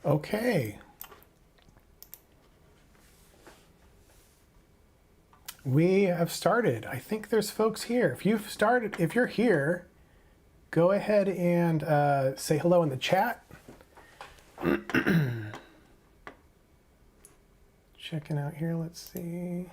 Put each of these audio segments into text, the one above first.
Okay. We have started. I think there's folks here. If you're here, go ahead and say hello in the chat. Checking out here, let's see.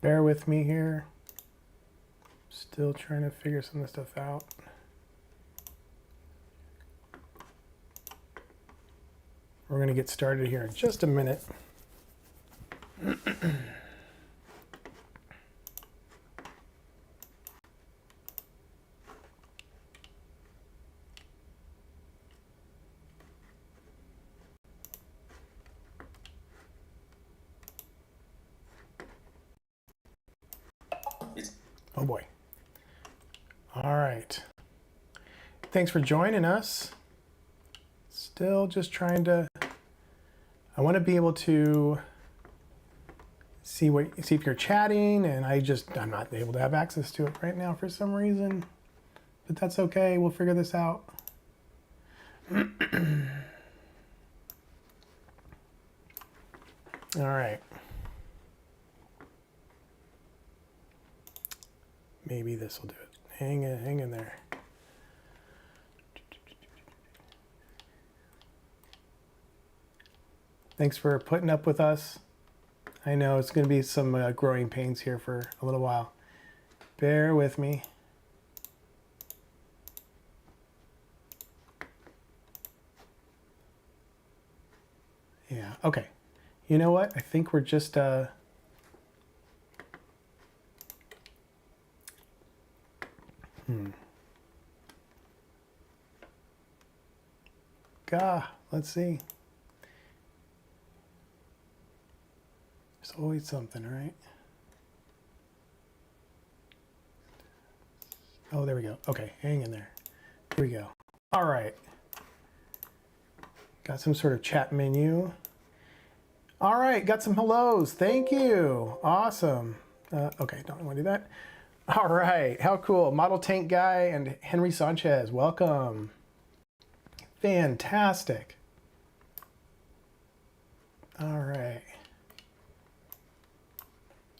Bear with me here. Still trying to figure some of this stuff out. We're going to get started here in just a minute. Oh boy. All right. Thanks for joining us. Still just trying to, I want to be able to see if you're chatting, and I'm not able to have access to it right now for some reason, but that's okay. We'll figure this out. All right. Maybe this will do it. Hang in there. Thanks for putting up with us. I know it's going to be some growing pains here for a little while. Bear with me. Yeah, okay. You know what? I think we're just... let's see. There's always something, right? Oh, there we go. Okay, hang in there. Here we go. All right. Got some sort of chat menu. All right, got some hellos. Thank you. Awesome. Okay, don't want to do that. All right, how cool. Model Tank Guy and Henry Sanchez, welcome. Fantastic. All right.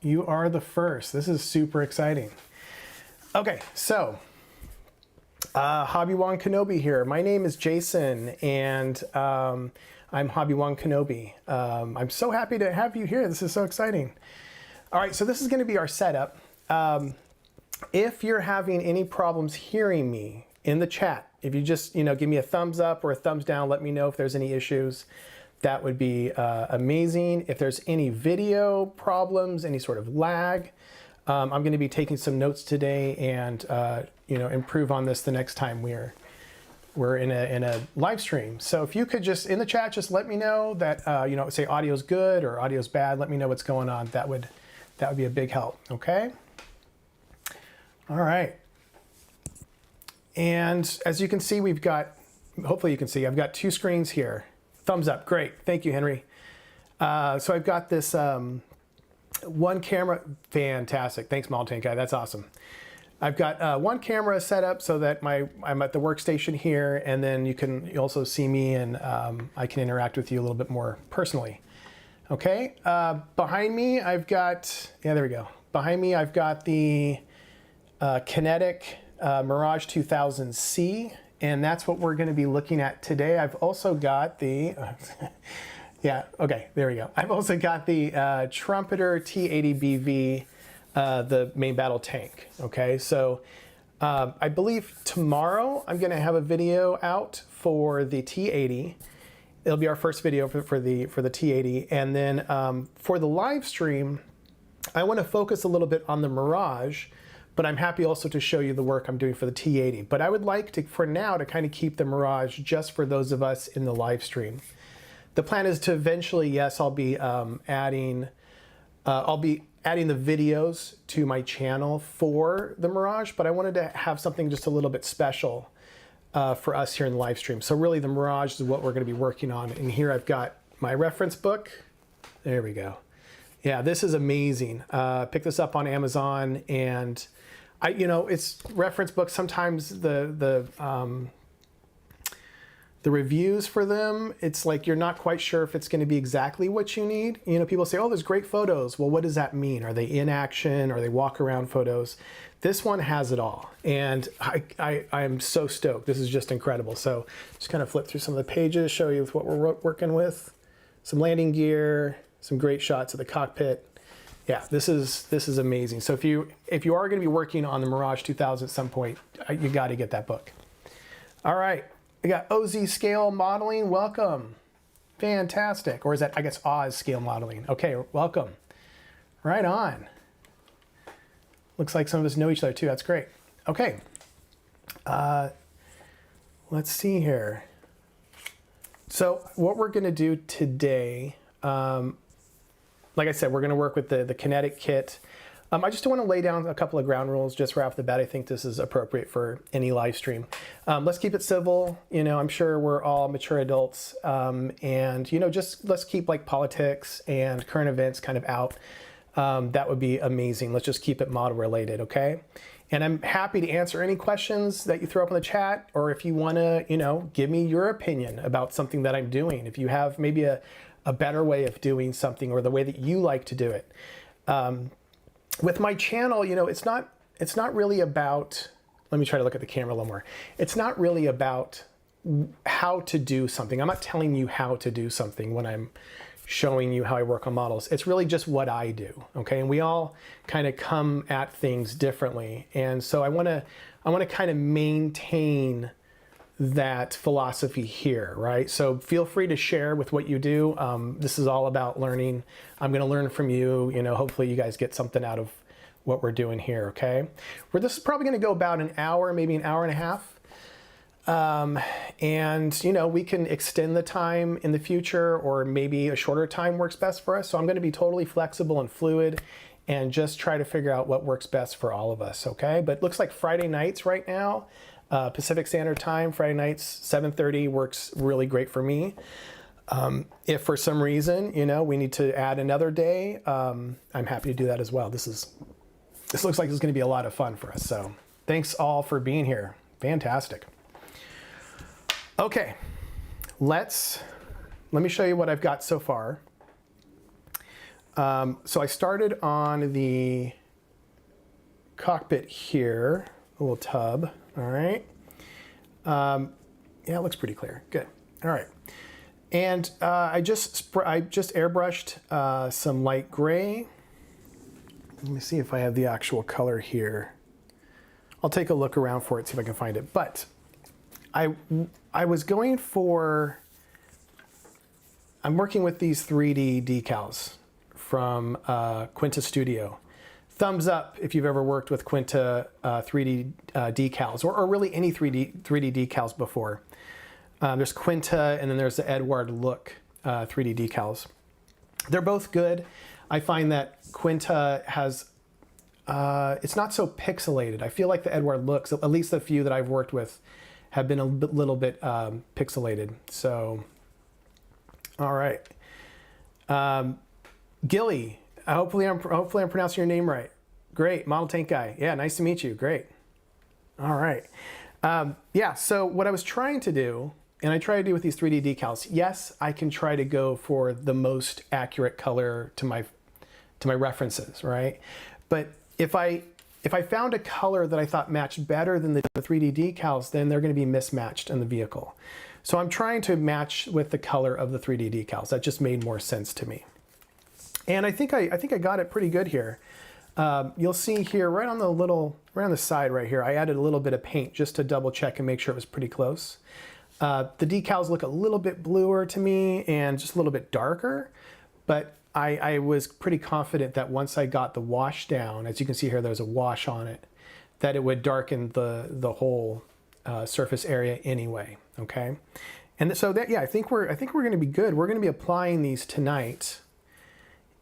You are the first. This is super exciting. Okay, so Hobby-Wan Kenobi here. My name is Jason, and I'm Hobby-Wan Kenobi. I'm so happy to have you here. This is so exciting. All right, so this is going to be our setup. If you're having any problems hearing me in the chat, if you just give me a thumbs up or a thumbs down, let me know if there's any issues. That would be amazing. If there's any video problems, any sort of lag, I'm going to be taking some notes today and improve on this the next time we're in a live stream. So if you could just in the chat just let me know that say audio's good or audio's bad. Let me know what's going on. That would be a big help. Okay. All right. And as you can see, hopefully you can see, I've got two screens here. Thumbs up, great. Thank you, Henry. So I've got this one camera, fantastic. Thanks, Model Tank Guy, that's awesome. I've got one camera set up so that I'm at the workstation here, and then you also see me, and I can interact with you a little bit more personally. Okay, behind me I've got, there we go. Behind me I've got the Kinetic Mirage 2000C, and that's what we're going to be looking at today. I've also got the, yeah, okay, there we go. I've also got the Trumpeter T80BV, the main battle tank. Okay, so I believe tomorrow I'm going to have a video out for the T80. It'll be our first video for the T80, and then for the live stream, I want to focus a little bit on the Mirage. But I'm happy also to show you the work I'm doing for the T80. But I would like to, for now, to kind of keep the Mirage just for those of us in the live stream. The plan is to eventually, yes, I'll be adding the videos to my channel for the Mirage, but I wanted to have something just a little bit special for us here in the live stream. So really the Mirage is what we're going to be working on. And here I've got my reference book. There we go. Yeah, this is amazing. Pick this up on Amazon, and it's reference books. Sometimes the reviews for them, it's like you're not quite sure if it's going to be exactly what you need. People say, oh, there's great photos. Well, what does that mean? Are they in action? Are they walk around photos? This one has it all. And I'm so stoked. This is just incredible. So just kind of flip through some of the pages, show you what we're working with. Some landing gear, some great shots of the cockpit. Yeah, this is amazing. So if you are going to be working on the Mirage 2000 at some point, you got to get that book. All right. We got OZ Scale Modeling, welcome. Fantastic. Or is that, I guess, Oz Scale Modeling. Okay, welcome. Right on. Looks like some of us know each other too, that's great. Okay, let's see here. So what we're gonna do today, like I said, we're gonna work with the kinetic kit. I just want to lay down a couple of ground rules just right off the bat. I think this is appropriate for any live stream. Let's keep it civil. I'm sure we're all mature adults, and just let's keep like politics and current events kind of out. That would be amazing. Let's just keep it model related, okay? And I'm happy to answer any questions that you throw up in the chat, or if you want to, give me your opinion about something that I'm doing. If you have maybe a better way of doing something, or the way that you like to do it. With my channel, it's not really about, let me try to look at the camera a little more. It's not really about how to do something. I'm not telling you how to do something when I'm showing you how I work on models. It's really just what I do, okay? And we all kind of come at things differently. And so I want to kind of maintain that philosophy here, right? So feel free to share with what you do. This is all about learning. I'm going to learn from you. Hopefully you guys get something out of what we're doing here, okay? This is probably going to go about an hour, maybe an hour and a half. And we can extend the time in the future, or maybe a shorter time works best for us. So I'm going to be totally flexible and fluid and just try to figure out what works best for all of us, okay? But it looks like Friday nights right now, Pacific Standard Time, Friday nights, 7:30 works really great for me. If for some reason, we need to add another day, I'm happy to do that as well. This looks like it's going to be a lot of fun for us. So thanks all for being here. Fantastic. Okay, let me show you what I've got so far. So I started on the cockpit here, a little tub. All right. Yeah, it looks pretty clear. Good. All right. And I just airbrushed some light gray. Let me see if I have the actual color here. I'll take a look around for it, see if I can find it. But I was going for, I'm working with these 3D decals from Quinta Studio. Thumbs up if you've ever worked with Quinta 3D decals, or really any 3D decals before. There's Quinta, and then there's the Edward Look 3D decals. They're both good. I find that Quinta has, it's not so pixelated. I feel like the Edward Looks, at least the few that I've worked with, have been a little bit pixelated. So, all right. Gilly, hopefully I'm pronouncing your name right. Great, model tank guy. Yeah, nice to meet you. Great. All right. Yeah, so what I was trying to do, and I try to do with these 3D decals, yes, I can try to go for the most accurate color to my references, right? But if I found a color that I thought matched better than the 3D decals, then they're going to be mismatched in the vehicle. So I'm trying to match with the color of the 3D decals. That just made more sense to me. And I think I got it pretty good here. You'll see here right on the side right here, I added a little bit of paint just to double check and make sure it was pretty close. The decals look a little bit bluer to me and just a little bit darker, but I was pretty confident that once I got the wash down, as you can see here, there's a wash on it, that it would darken the whole surface area anyway. Okay, and so that, yeah, I think we're going to be good. We're going to be applying these tonight,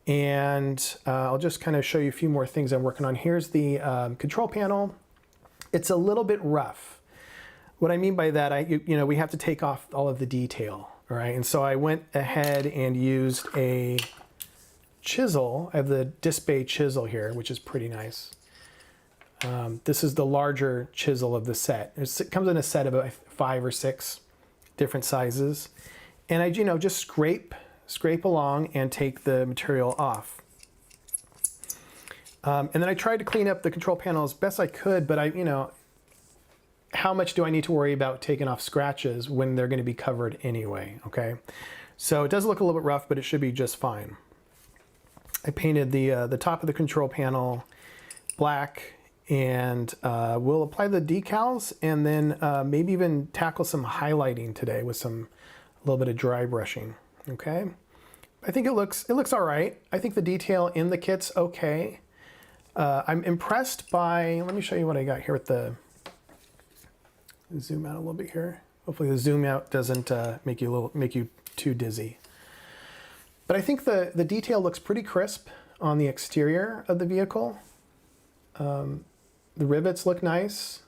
and I'll just kind of show you a few more things I'm working on. Here's the control panel. It's a little bit rough. What I mean by that, we have to take off all of the detail, all right? And so I went ahead and used a chisel. I have the disc bay chisel here, which is pretty nice. This is the larger chisel of the set. It comes in a set of 5 or 6 different sizes. And I, just scrape along and take the material off. And then I tried to clean up the control panel as best I could, but how much do I need to worry about taking off scratches when they're going to be covered anyway, okay? So it does look a little bit rough, but it should be just fine. I painted the top of the control panel black, and we'll apply the decals and then maybe even tackle some highlighting today with a little bit of dry brushing, okay? I think it looks all right. I think the detail in the kit's okay. I'm impressed by, let me show you what I got here with the, zoom out a little bit here. Hopefully the zoom out doesn't make you too dizzy. But I think the detail looks pretty crisp on the exterior of the vehicle. The rivets look nice.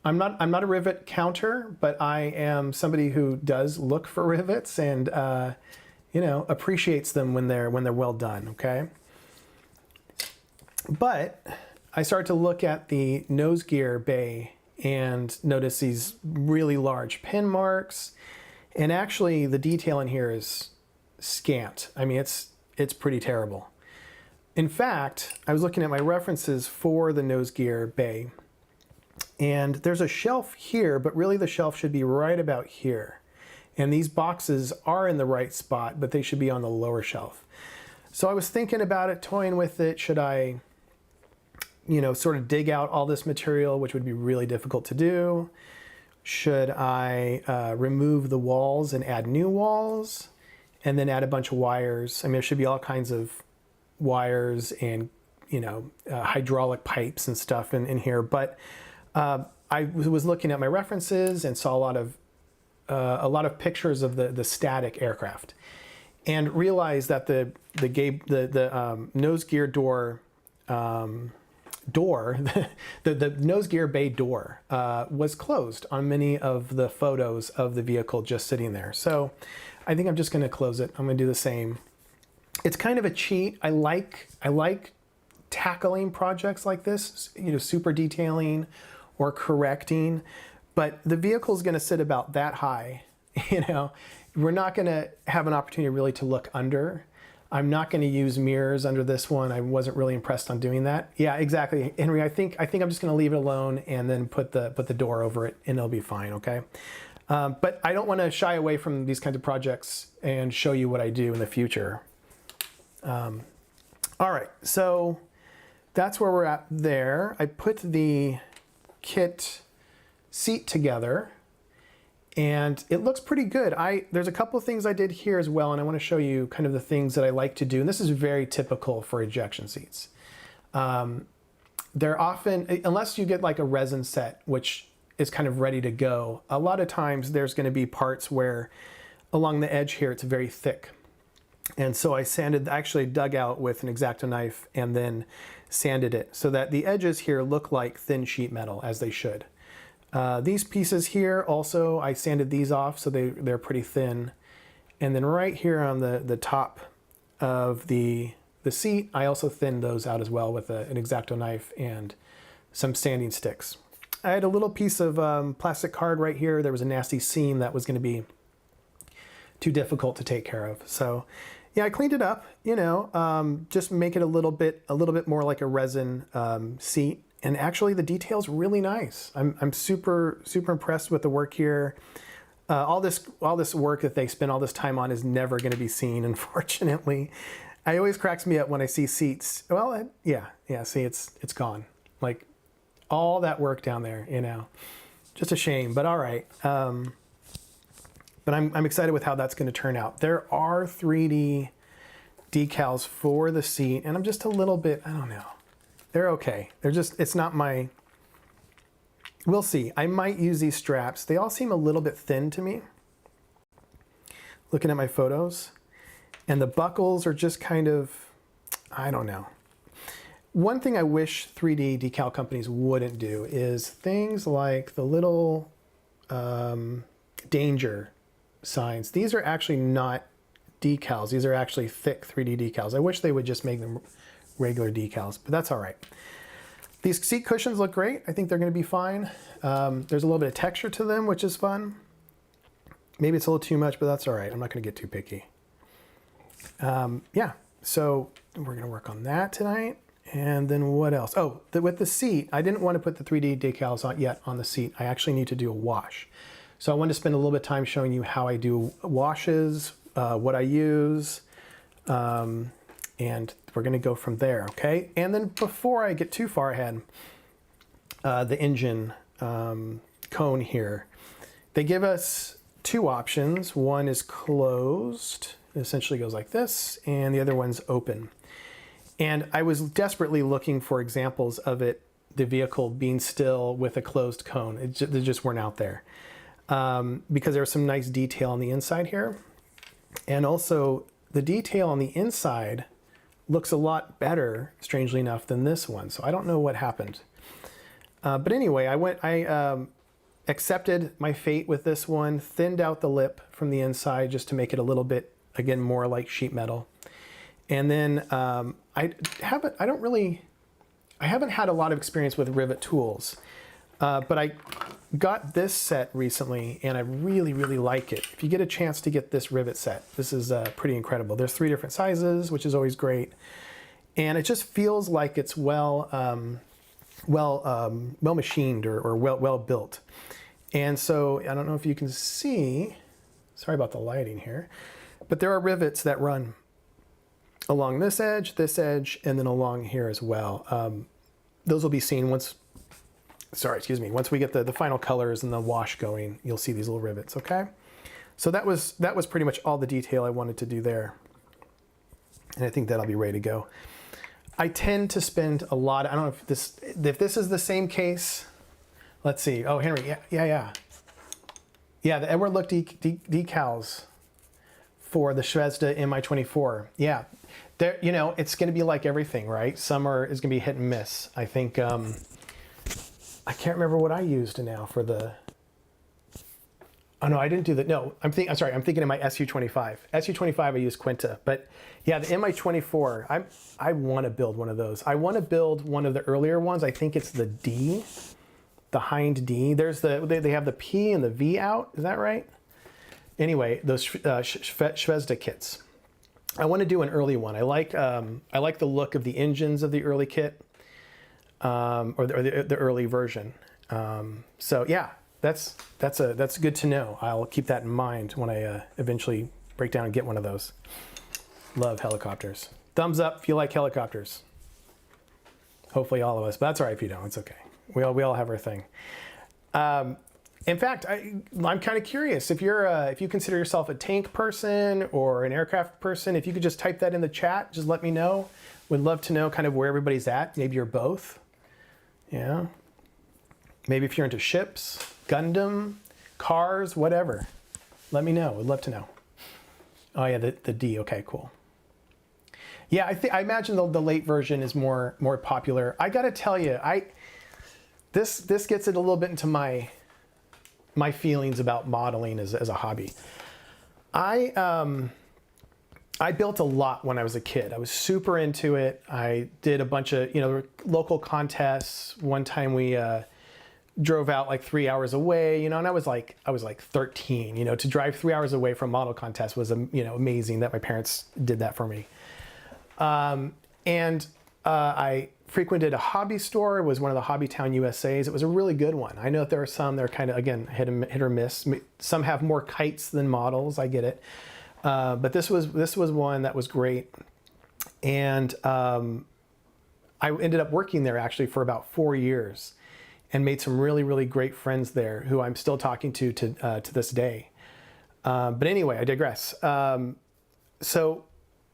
I'm not a rivet counter, but I am somebody who does look for rivets and appreciates them when they're well done, okay? But I started to look at the nose gear bay and notice these really large pin marks, and actually the detail in here is scant. I mean, it's pretty terrible. In fact, I was looking at my references for the nose gear bay, and there's a shelf here, but really the shelf should be right about here. And these boxes are in the right spot, but they should be on the lower shelf. So I was thinking about it, toying with it. Should I, sort of dig out all this material, which would be really difficult to do? Should I remove the walls and add new walls and then add a bunch of wires? I mean, there should be all kinds of wires and hydraulic pipes and stuff in here, but I was looking at my references and saw a lot of pictures of the static aircraft, and realized that the nose gear door the nose gear bay door was closed on many of the photos of the vehicle just sitting there. So I think I'm just going to close it. I'm going to do the same. It's kind of a cheat. I like tackling projects like this, super detailing or correcting, but the vehicle is going to sit about that high. We're not going to have an opportunity really to look under. I'm not going to use mirrors under this one. I wasn't really impressed on doing that. Yeah, exactly, Henry. I think I'm just going to leave it alone and then put the door over it, and it'll be fine. Okay. But I don't want to shy away from these kinds of projects and show you what I do in the future. All right, so that's where we're at there. I put the kit seat together, and it looks pretty good. There's a couple of things I did here as well, and I want to show you kind of the things that I like to do. And this is very typical for ejection seats. They're often, unless you get like a resin set, which is kind of ready to go, a lot of times there's going to be parts where along the edge here it's very thick. And so I actually dug out with an X-Acto knife and then sanded it so that the edges here look like thin sheet metal, as they should. These pieces here also, I sanded these off so they're pretty thin. And then right here on the top of the seat, I also thinned those out as well with an X-Acto knife and some sanding sticks. I had a little piece of plastic card right here. There was a nasty seam that was going to be too difficult to take care of. So yeah, I cleaned it up, just make it a little bit more like a resin seat. And actually the detail's really nice. I'm super impressed with the work here. All this work that they spend all this time on is never going to be seen, unfortunately. It always cracks me up when I see seats. Well, yeah, see, it's gone. Like all that work down there, just a shame, but all right. But I'm excited with how that's going to turn out. There are 3D decals for the seat, and I'm just a little bit, I don't know. They're okay. It's not my, we'll see. I might use these straps. They all seem a little bit thin to me, looking at my photos. And the buckles are just kind of, I don't know. One thing I wish 3D decal companies wouldn't do is things like the little danger signs. These are actually not decals. These are actually thick 3D decals. I wish they would just make them regular decals, but that's all right. These seat cushions look great. I think they're going to be fine. There's a little bit of texture to them, which is fun. Maybe it's a little too much, but that's all right. I'm not going to get too picky. Yeah, so we're going to work on that tonight. And then what else? Oh, with the seat, I didn't want to put the 3D decals on yet on the seat. I actually need to do a wash. So I wanted to spend a little bit of time showing you how I do washes, what I use, and we're going to go from there, okay? And then before I get too far ahead, the engine cone here, they give us two options. One is closed, it essentially goes like this, and the other one's open. And I was desperately looking for examples of it, the vehicle being still with a closed cone. They just weren't out there. Because there's some nice detail on the inside here. And also the detail on the inside looks a lot better, strangely enough, than this one. So I don't know what happened. But anyway, I accepted my fate with this one, thinned out the lip from the inside just to make it a little bit, again, more like sheet metal. And then I haven't had a lot of experience with rivet tools, but I got this set recently and I really, really like it. If you get a chance to get this rivet set, this is pretty incredible. There's 3 different sizes, which is always great. And it just feels like it's well machined or well built. And so I don't know if you can see, sorry about the lighting here, but there are rivets that run along this edge, and then along here as well. Those will be seen once we get the final colors and the wash going. You'll see these little rivets, okay? So that was pretty much all the detail I wanted to do there. And I think that'll be ready to go. I tend to spend a lot, I don't know if this is the same case. Let's see. Oh, Henry, yeah. Yeah, the Edward Look decals for the Zvezda MI24. Yeah, there, you know, it's going to be like everything, right? Summer is going to be hit and miss. I think, I can't remember what I used now for the, oh no, I didn't do that. No, I'm thinking of my SU25. SU25, I use Quinta, but yeah, the MI24, I want to build one of those. I want to build one of the earlier ones. I think it's the D, the Hind D. There's they have the P and the V out. Is that right? Anyway, those Zvezda kits. I want to do an early one. I like the look of the engines of the early kit, or the early version. So yeah, that's good to know. I'll keep that in mind when I eventually break down and get one of those. Love helicopters. Thumbs up if you like helicopters. Hopefully all of us, but that's all right if you don't. It's okay. We all have our thing. In fact, I'm kind of curious if you consider yourself a tank person or an aircraft person. If you could just type that in the chat, just let me know. Would love to know kind of where everybody's at. Maybe you're both. Yeah. Maybe if you're into ships, Gundam, cars, whatever. Let me know. Would love to know. Oh yeah, the D. Okay, cool. Yeah, I imagine the late version is more popular. I got to tell you, this gets it a little bit into my feelings about modeling as a hobby. I built a lot when I was a kid. I was super into it. I did a bunch of local contests. One time we drove out like 3 hours away, and I was like 13. To drive 3 hours away from a model contest was amazing that my parents did that for me. I frequented a hobby store. It was one of the Hobby Town USA's. It was a really good one. I know that there are some that are kind of, again, hit or miss. Some have more kites than models. I get it. But this was one that was great. And I ended up working there actually for about 4 years and made some really, really great friends there who I'm still talking to this day. But anyway, I digress. So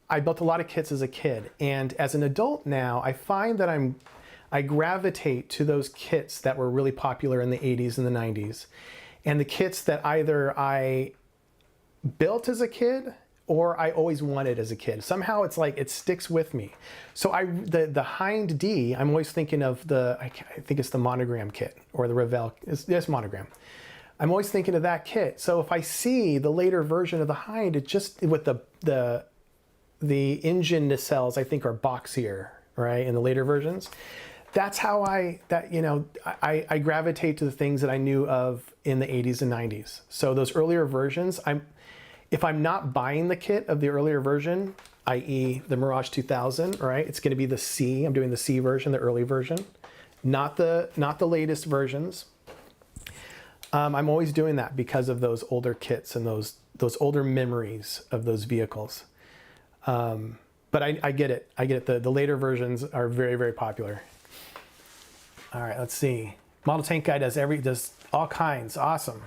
I built a lot of kits as a kid, and as an adult now, I find that I gravitate to those kits that were really popular in the 80s and the 90s, and the kits that either I built as a kid or I always wanted as a kid. Somehow it's like it sticks with me. So the Hind D, I'm always thinking of I think it's the Monogram kit or the Revell. It's Monogram. I'm always thinking of that kit. So if I see the later version of the Hind, it just, with the engine nacelles, I think are boxier, right? In the later versions. That's how I gravitate to the things that I knew of in the 80s and 90s. So those earlier versions, if I'm not buying the kit of the earlier version, i.e. the Mirage 2000, right? It's going to be the C. I'm doing the C version, the early version, not the latest versions. I'm always doing that because of those older kits and those older memories of those vehicles. But I get it. I get it. The later versions are very, very popular. All right, let's see. Model Tank Guy does all kinds. Awesome.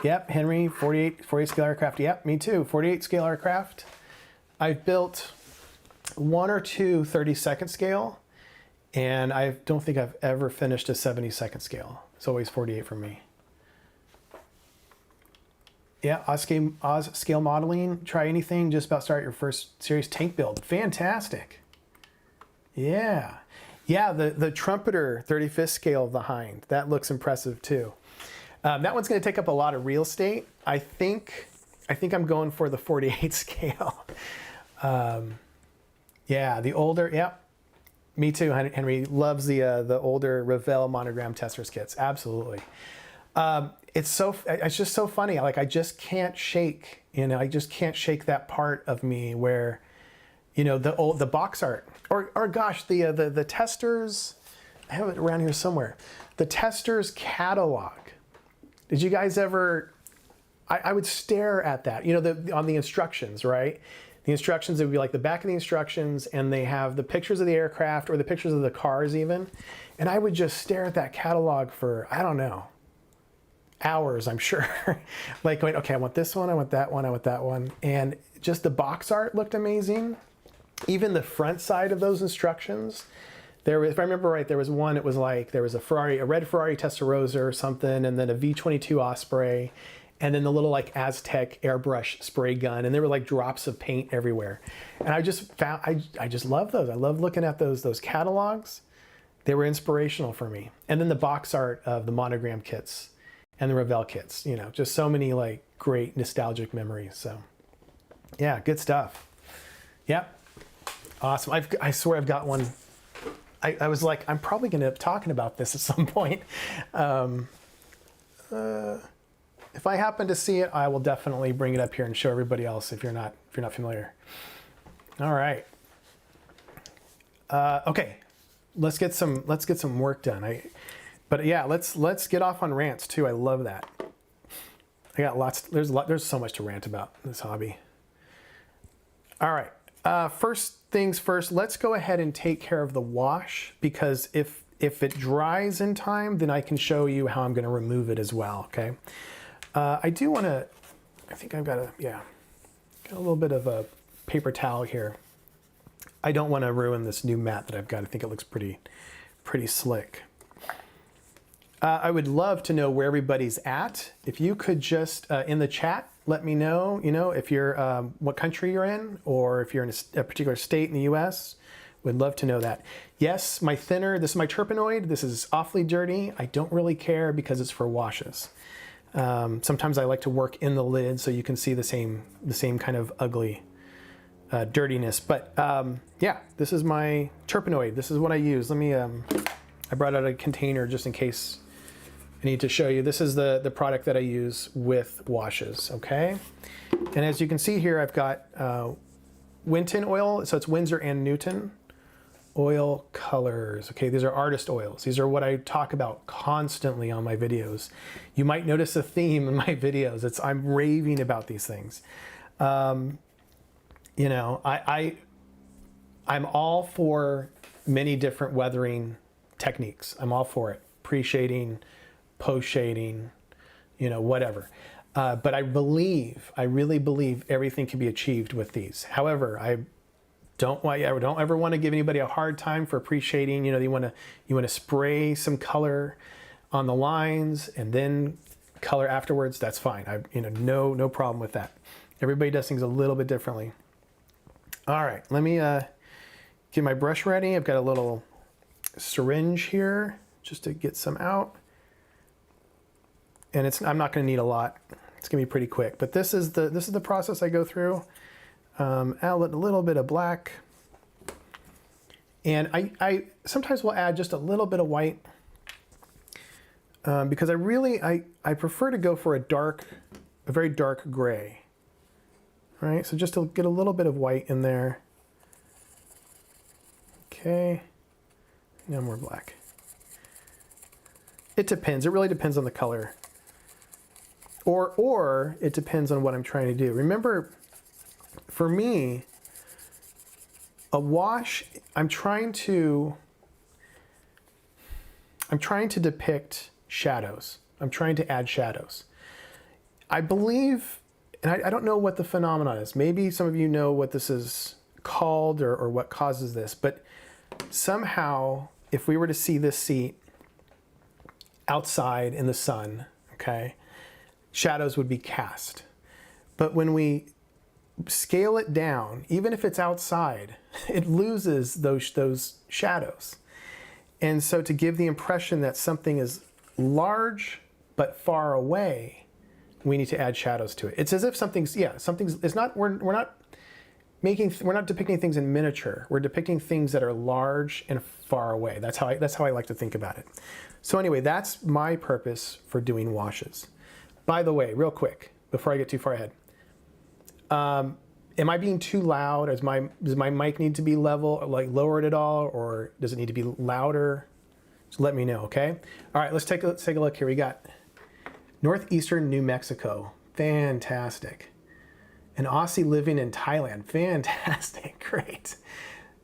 Yep, Henry, 48 scale aircraft. Yep, me too. 48 scale aircraft. I've built 1 or 2 32nd scale, and I don't think I've ever finished a 72nd scale. It's always 48 for me. Yeah, Oz scale modeling. Try anything. Just about start your first series tank build. Fantastic. Yeah. Yeah, the Trumpeter 35th scale of the Hind. That looks impressive too. That one's going to take up a lot of real estate. I think I'm going for the 48 scale. Yeah, the older. Yep, me too. Henry loves the older Revell monogram testers kits. Absolutely. It's just so funny. Like, I just can't shake. I just can't shake that part of me where, the box art, or gosh, the testers. I have it around here somewhere. The testers catalog. Did you guys ever? I would stare at that. On the instructions, right? The instructions, it would be like the back of the instructions, and they have the pictures of the aircraft or the pictures of the cars even. And I would just stare at that catalog for, I don't know, hours, I'm sure. Like going, okay, I want this one, I want that one, I want that one. And just the box art looked amazing. Even the front side of those instructions. If I remember right, there was one, it was like, there was a red Ferrari Testarossa or something, and then a V22 Osprey, and then the little like Aztec airbrush spray gun, and there were like drops of paint everywhere. And I just love those. I love looking at those catalogs. They were inspirational for me. And then the box art of the monogram kits and the Revell kits, just so many like great nostalgic memories. So yeah, good stuff. Yep. Awesome. I swear I've got one. I was like, I'm probably going to end up talking about this at some point. If I happen to see it, I will definitely bring it up here and show everybody else if you're not familiar. All right. Okay, let's get some work done. But yeah, let's get off on rants too. I love that. I got lots. There's so much to rant about in this hobby. All right. First things first. Let's go ahead and take care of the wash, because if it dries in time, then I can show you how I'm going to remove it as well. Okay. I do want to. I think I've got got a little bit of a paper towel here. I don't want to ruin this new mat that I've got. I think it looks pretty slick. I would love to know where everybody's at. If you could just in the chat let me know. If you're what country you're in, or if you're in a particular state in the U.S. Would love to know that. Yes, my thinner. This is my Turpenoid. This is awfully dirty. I don't really care because it's for washes. Sometimes I like to work in the lid so you can see the same kind of ugly dirtiness. But yeah, this is my Turpenoid. This is what I use. Let me. I brought out a container just in case I need to show you. This is the product that I use with washes. Okay, and as you can see here, I've got Winton oil. So it's Windsor and Newton oil colors. Okay, these are artist oils. These are what I talk about constantly on my videos. You might notice a theme in my videos. I'm raving about these things. I'm all for many different weathering techniques. I'm all for it. Pre-shading, post-shading, whatever. But I really believe everything can be achieved with these. However, I don't ever want to give anybody a hard time for pre-shading. You want to spray some color on the lines and then color afterwards. That's fine. No problem with that. Everybody does things a little bit differently. All right, let me get my brush ready. I've got a little syringe here just to get some out. and I'm not going to need a lot. It's going to be pretty quick. But this is the process I go through. Add a little bit of black, and I sometimes will add just a little bit of white because I prefer to go for a very dark gray. All right, so just to get a little bit of white in there. Okay, now more black. It depends. It really depends on the color. Or it depends on what I'm trying to do. Remember, for me, a wash, I'm trying to depict shadows. I'm trying to add shadows. I believe, and I don't know what the phenomenon is. Maybe some of you know what this is called or what causes this, but somehow, if we were to see this seat outside in the sun, okay, shadows would be cast. But when we scale it down, even if it's outside, it loses those shadows. And so to give the impression that something is large but far away, we need to add shadows to it. It's as if we're not depicting things in miniature. We're depicting things that are large and far away. That's how I like to think about it. So anyway, that's my purpose for doing washes. By the way, real quick, before I get too far ahead, am I being too loud? Does my mic need to be level, or like lowered at all, or does it need to be louder? Just let me know, okay? All right, let's take a look here. We got northeastern New Mexico, fantastic. An Aussie living in Thailand, fantastic, great.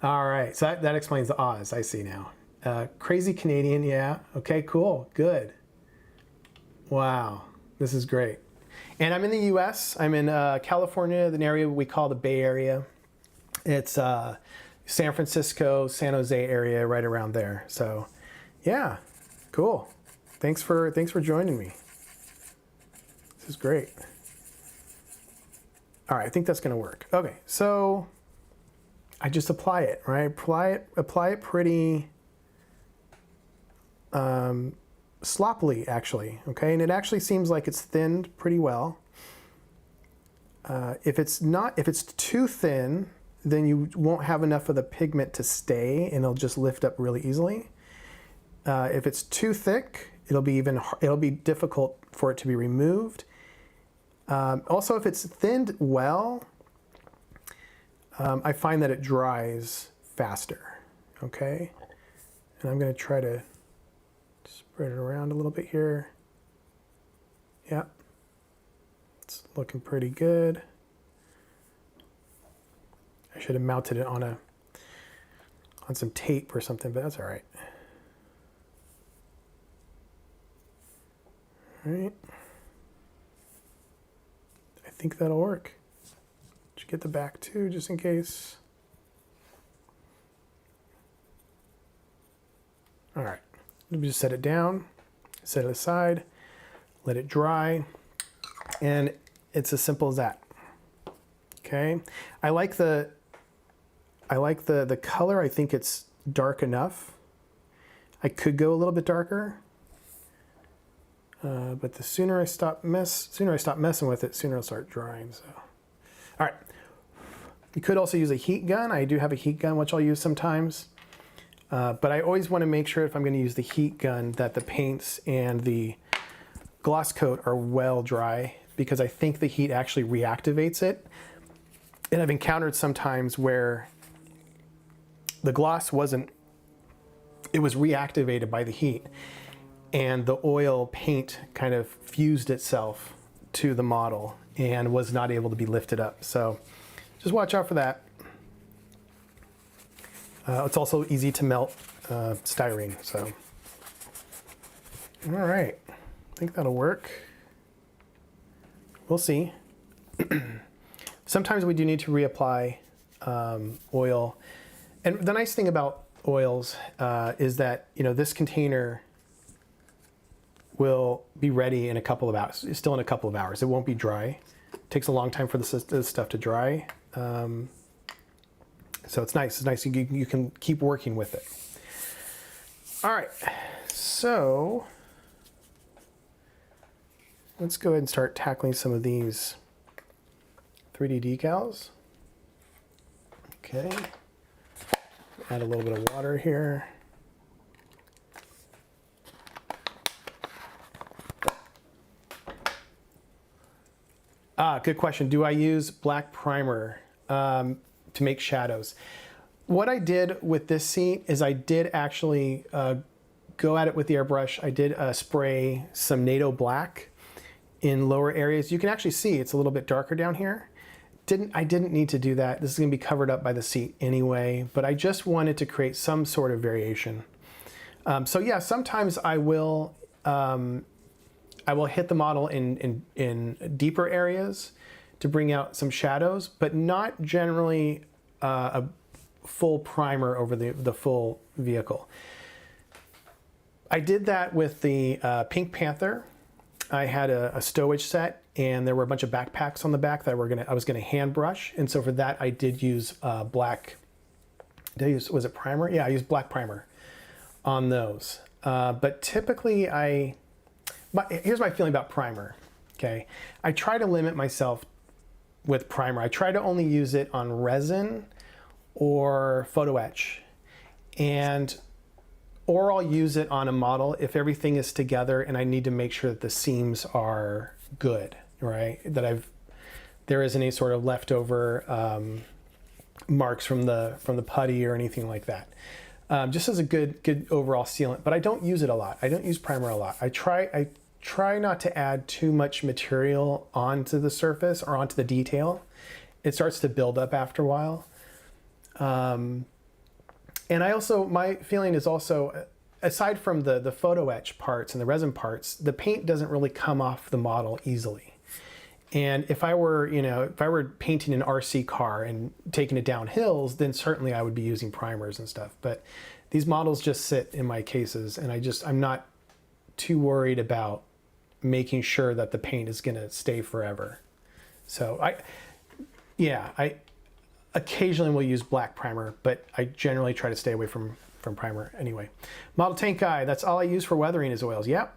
All right, so that explains the Oz, I see now. Crazy Canadian, yeah, okay, cool, good. Wow, this is great. And I'm in the US, I'm in California, an area we call the Bay Area. It's San Francisco, San Jose area, right around there. So yeah, cool. Thanks for joining me. This is great. All right, I think that's gonna work. Okay, so I just apply it, right? Apply it pretty sloppily, actually, okay? And it actually seems like it's thinned pretty well. If it's too thin, then you won't have enough of the pigment to stay, and it'll just lift up really easily. If it's too thick, it'll be difficult for it to be removed. Also, if it's thinned well, I find that it dries faster, okay? And I'm gonna try to spread it around a little bit here. Yeah, it's looking pretty good. I should have mounted it on some tape or something, but that's all right. All right. I think that'll work. Should get the back too, just in case. All right, let me just set it down, set it aside, let it dry, and it's as simple as that. Okay, I like the color. I think it's dark enough. I could go a little bit darker. But the sooner I stop messing with it, sooner it'll start drying. So, all right. You could also use a heat gun. I do have a heat gun, which I'll use sometimes. But I always want to make sure if I'm going to use the heat gun that the paints and the gloss coat are well dry, because I think the heat actually reactivates it. And I've encountered sometimes where the gloss wasn't, it was reactivated by the heat, and the oil paint kind of fused itself to the model and was not able to be lifted up. So just watch out for that. It's also easy to melt styrene. So, all right, I think that'll work. We'll see. Sometimes we do need to reapply oil. And the nice thing about oils is that, you know, this container will be ready in a couple of hours, still in a couple of hours. It won't be dry. It takes a long time for this stuff to dry. So it's nice. It's nice. You can keep working with it. All right. So let's go ahead and start tackling some of these 3D decals. Okay, add a little bit of water here. Good question. Do I use black primer to make shadows? What I did with this seat is I did actually go at it with the airbrush. I did spray some NATO black in lower areas. You can actually see it's a little bit darker down here. I didn't need to do that. This is going to be covered up by the seat anyway, but I just wanted to create some sort of variation. So yeah, sometimes I will hit the model in deeper areas to bring out some shadows, but not generally a full primer over the full vehicle. I did that with the Pink Panther. I had a stowage set, and there were a bunch of backpacks on the back that I was gonna hand brush, and so for that I did use black. Was it primer? Yeah, I used black primer on those. But typically here's my feeling about primer. Okay, I try to limit myself with primer. I try to only use it on resin or photo etch, or I'll use it on a model if everything is together and I need to make sure that the seams are good, right? That there isn't any sort of leftover marks from the putty or anything like that. Just as a good overall sealant, but I don't use it a lot. I don't use primer a lot. I try not to add too much material onto the surface or onto the detail. It starts to build up after a while. And my feeling is also, aside from the photo etch parts and the resin parts, the paint doesn't really come off the model easily. And if I were painting an RC car and taking it down hills, then certainly I would be using primers and stuff. But these models just sit in my cases, and I'm not too worried about making sure that the paint is gonna stay forever. So I occasionally will use black primer, but I generally try to stay away from primer anyway. Model tank guy, that's all I use for weathering is oils. Yep.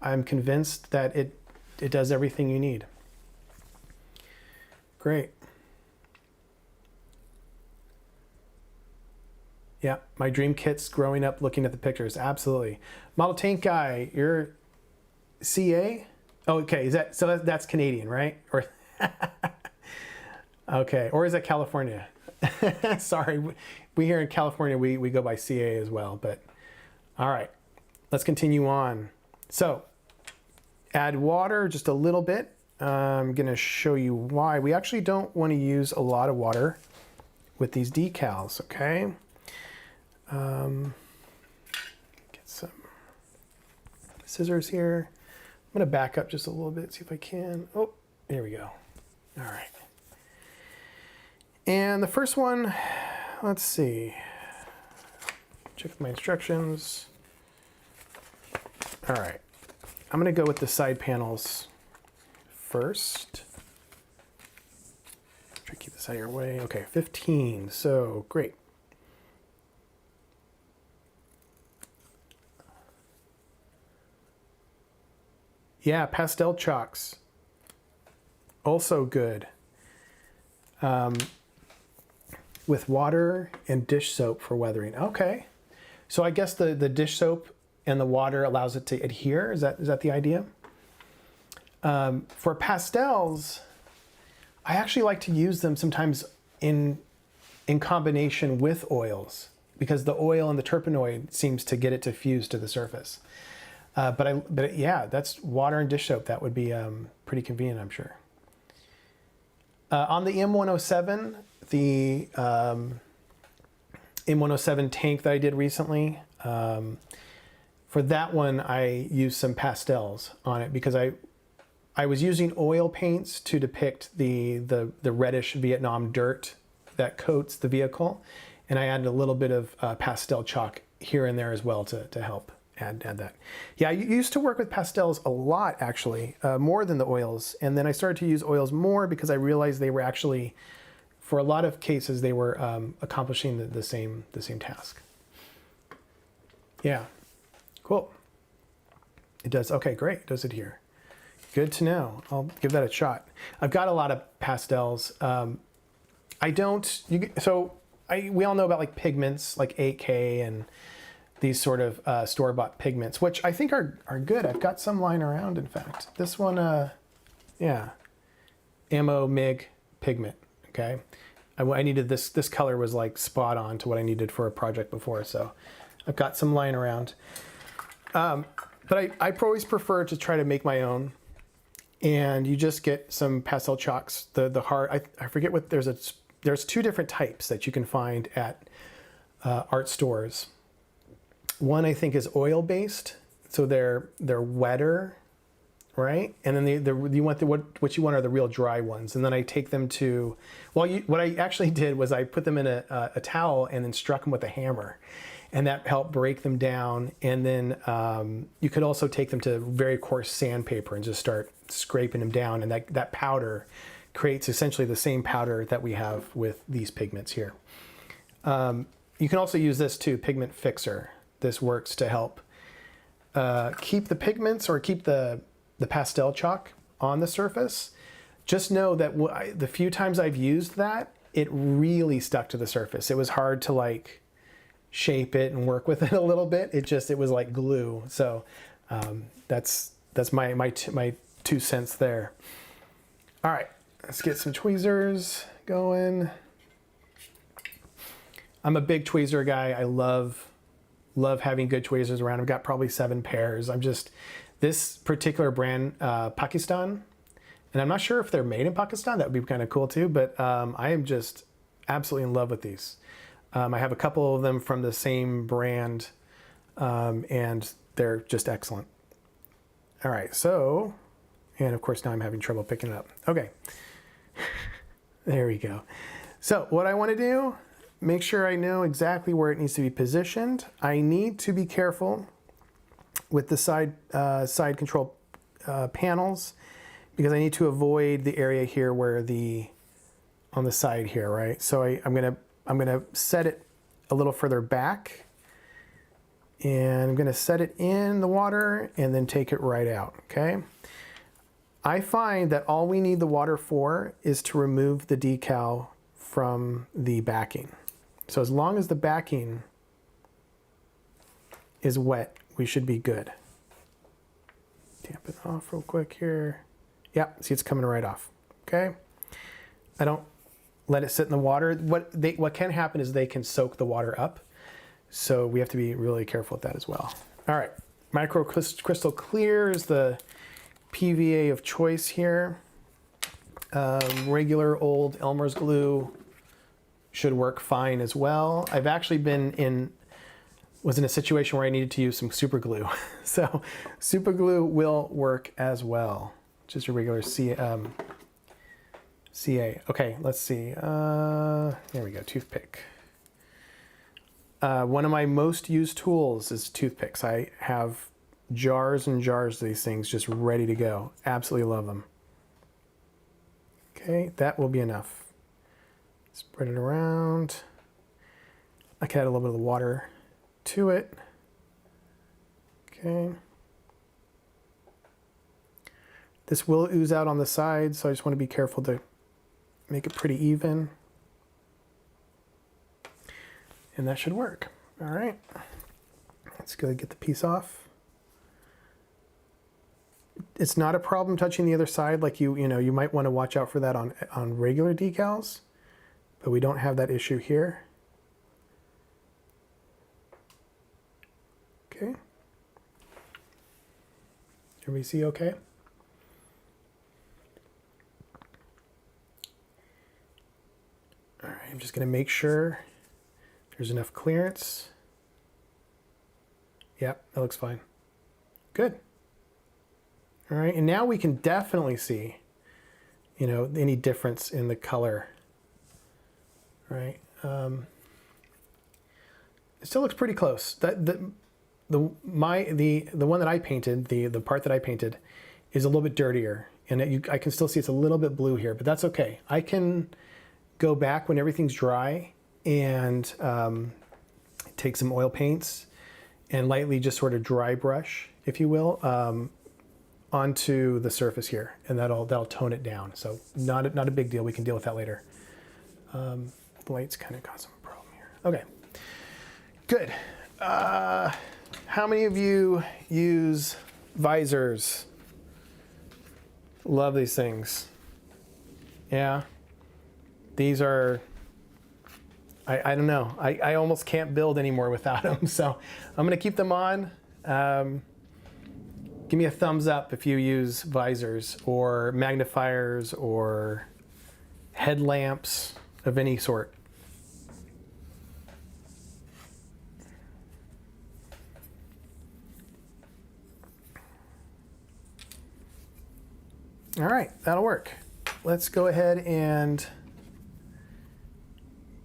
I'm convinced that it does everything you need. Great. Yeah, my dream kits growing up looking at the pictures. Absolutely. Model tank guy, you're CA? Oh, okay, that's Canadian, right? Or okay, or is that California? Sorry, we here in California, we go by CA as well, but all right, let's continue on. So add water just a little bit. I'm gonna show you why. We actually don't wanna use a lot of water with these decals, okay? Get some scissors here. I'm gonna back up just a little bit, see if I can. Oh, there we go. All right. And the first one, let's see. Check my instructions. All right. I'm gonna go with the side panels first. Try to keep this out of your way. Okay, 15, so great. Yeah, pastel chalks, also good. With water and dish soap for weathering. Okay, so I guess the dish soap and the water allows it to adhere. Is that the idea? For pastels, I actually like to use them sometimes in combination with oils, because the oil and the terpenoid seems to get it to fuse to the surface. But yeah, that's water and dish soap. That would be pretty convenient, I'm sure. On the M107, the M107 tank that I did recently, for that one I used some pastels on it because I was using oil paints to depict the reddish Vietnam dirt that coats the vehicle, and I added a little bit of pastel chalk here and there as well to help add that. Yeah, I used to work with pastels a lot, actually, more than the oils, and then I started to use oils more because I realized they were actually, for a lot of cases, they were accomplishing the same task. Yeah, cool. It does. Okay, great. Does it here? Good to know. I'll give that a shot. I've got a lot of pastels. I don't. We all know about like pigments, like 8K and these sort of store-bought pigments, which I think are good. I've got some lying around. In fact, this one, yeah, Ammo MIG pigment. Okay, I needed this. This color was like spot on to what I needed for a project before, so I've got some lying around. But I always prefer to try to make my own. And you just get some pastel chalks. The hard, I forget what, there's two different types that you can find at art stores. One I think is oil based, so they're wetter, right? And then you want what you want are the real dry ones. And then I take them to, what I actually did was I put them in a towel and then struck them with a hammer. And that helped break them down. And then you could also take them to very coarse sandpaper and just start scraping them down. And that powder creates essentially the same powder that we have with these pigments here. You can also use this too, pigment fixer. This works to help keep the pigments or keep the pastel chalk on the surface. Just know that the few times I've used that, it really stuck to the surface. It was hard to like shape it and work with it a little bit. It was like glue. So that's my 2 cents there. All right, let's get some tweezers going. I'm a big tweezer guy. I love having good tweezers around. I've got probably 7 pairs. This particular brand, Pakistan, and I'm not sure if they're made in Pakistan. That would be kind of cool too, but I am just absolutely in love with these. I have a couple of them from the same brand, and they're just excellent. All right, so, and of course now I'm having trouble picking it up. Okay, there we go. So what I want to do, make sure I know exactly where it needs to be positioned. I need to be careful with the side control panels, because I need to avoid the area here where on the side here, right? So I'm gonna set it a little further back, and I'm gonna set it in the water and then take it right out, okay? I find that all we need the water for is to remove the decal from the backing. So as long as the backing is wet, we should be good. Tamp it off real quick here. Yeah, see, it's coming right off, okay? I don't let it sit in the water. What can happen is they can soak the water up. So we have to be really careful with that as well. All right, micro crystal clear is the PVA of choice here. Regular old Elmer's glue should work fine as well. I've actually was in a situation where I needed to use some super glue. So super glue will work as well. Just a regular CA. Okay, let's see. There we go, toothpick. One of my most used tools is toothpicks. I have jars and jars of these things just ready to go. Absolutely love them. Okay, that will be enough. Spread it around. I can add a little bit of the water to it. Okay. This will ooze out on the sides, so I just want to be careful to make it pretty even. And that should work. All right. Let's go get the piece off. It's not a problem touching the other side. Like you might want to watch out for that on regular decals, but we don't have that issue here. Okay. Everybody see okay? All right, I'm just going to make sure there's enough clearance. Yep, that looks fine. Good. All right, and now we can definitely see, any difference in the color. Right. It still looks pretty close. The one that I painted, the part that I painted, is a little bit dirtier, and I can still see it's a little bit blue here, but that's okay. I can go back when everything's dry and take some oil paints and lightly just sort of dry brush, if you will, onto the surface here, and that'll tone it down. So not a big deal. We can deal with that later. The light's kind of causing a problem here. Okay, good. How many of you use visors? Love these things. Yeah, these are, I don't know. I almost can't build anymore without them. So I'm gonna keep them on. Give me a thumbs up if you use visors or magnifiers or headlamps of any sort. All right, that'll work. Let's go ahead and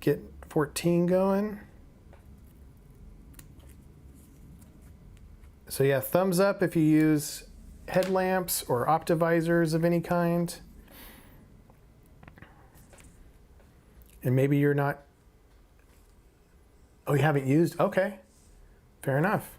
get 14 going. So yeah, thumbs up if you use headlamps or optivisors of any kind. And maybe you're not, oh, you haven't used, okay, fair enough.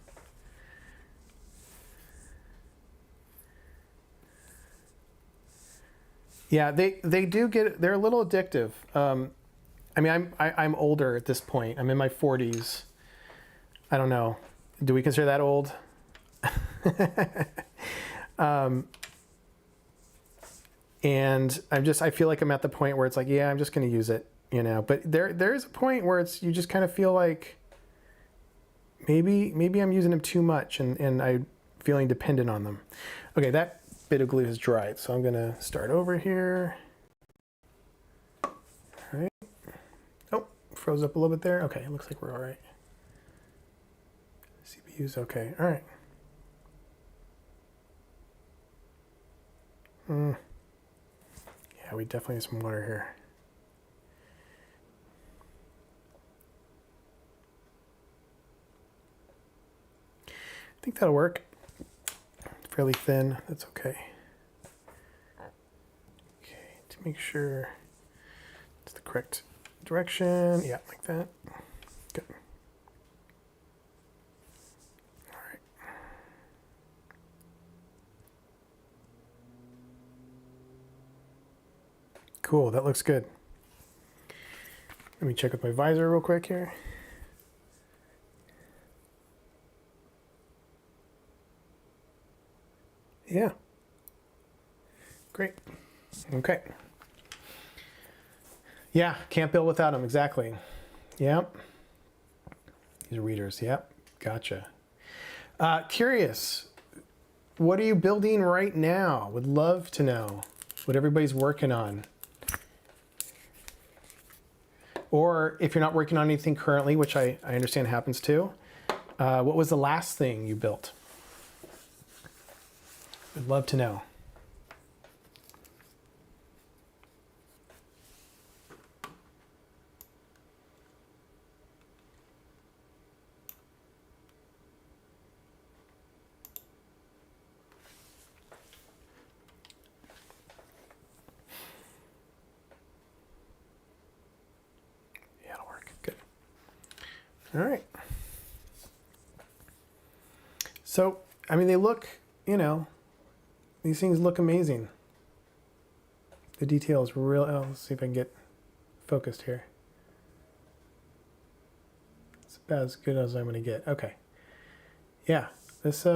Yeah, they do get, they're a little addictive. I mean, I'm older at this point. I'm in my 40s. I don't know. Do we consider that old? And I feel like I'm at the point where it's like, yeah, I'm just going to use it, you know. But there is a point where you just kind of feel like maybe I'm using them too much, and I'm feeling dependent on them. Okay, that bit of glue has dried, so I'm going to start over here. All right. Oh, froze up a little bit there. Okay, it looks like we're all right. CPU's okay. All right. Yeah, we definitely need some water here. I think that'll work. Fairly thin, that's okay. Okay, to make sure it's the correct direction. Yeah, like that. Good. All right. Cool, that looks good. Let me check with my visor real quick here. Yeah. Great. Okay. Yeah, can't build without them, exactly. Yep. These readers, yep. Gotcha. Curious, what are you building right now? Would love to know what everybody's working on. Or if you're not working on anything currently, which I understand happens too, what was the last thing you built? I'd love to know. Yeah, it'll work. Good. All right. So, I mean, they look, you know, these things look amazing. The detail is real. Oh, let's see if I can get focused here. It's about as good as I'm going to get. Okay. Yeah, this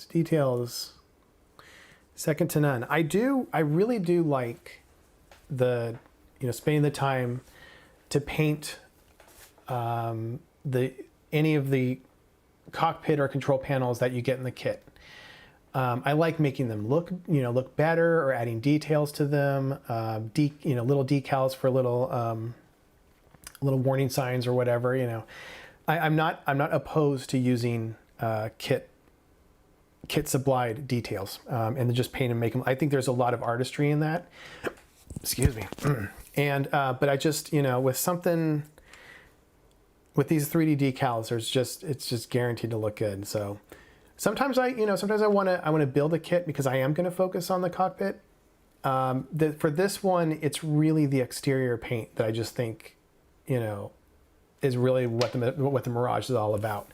detail is second to none. I really do like the, you know, spending the time to paint any of the cockpit or control panels that you get in the kit. I like making them look better, or adding details to them, little decals for little warning signs or whatever. You know, I'm not opposed to using kit supplied details and then just paint and make them. I think there's a lot of artistry in that. Excuse me. And but I just, you know, with these 3D decals, it's just guaranteed to look good. So. Sometimes I want to build a kit because I am going to focus on the cockpit. For this one, it's really the exterior paint that I just think, you know, is really what the Mirage is all about.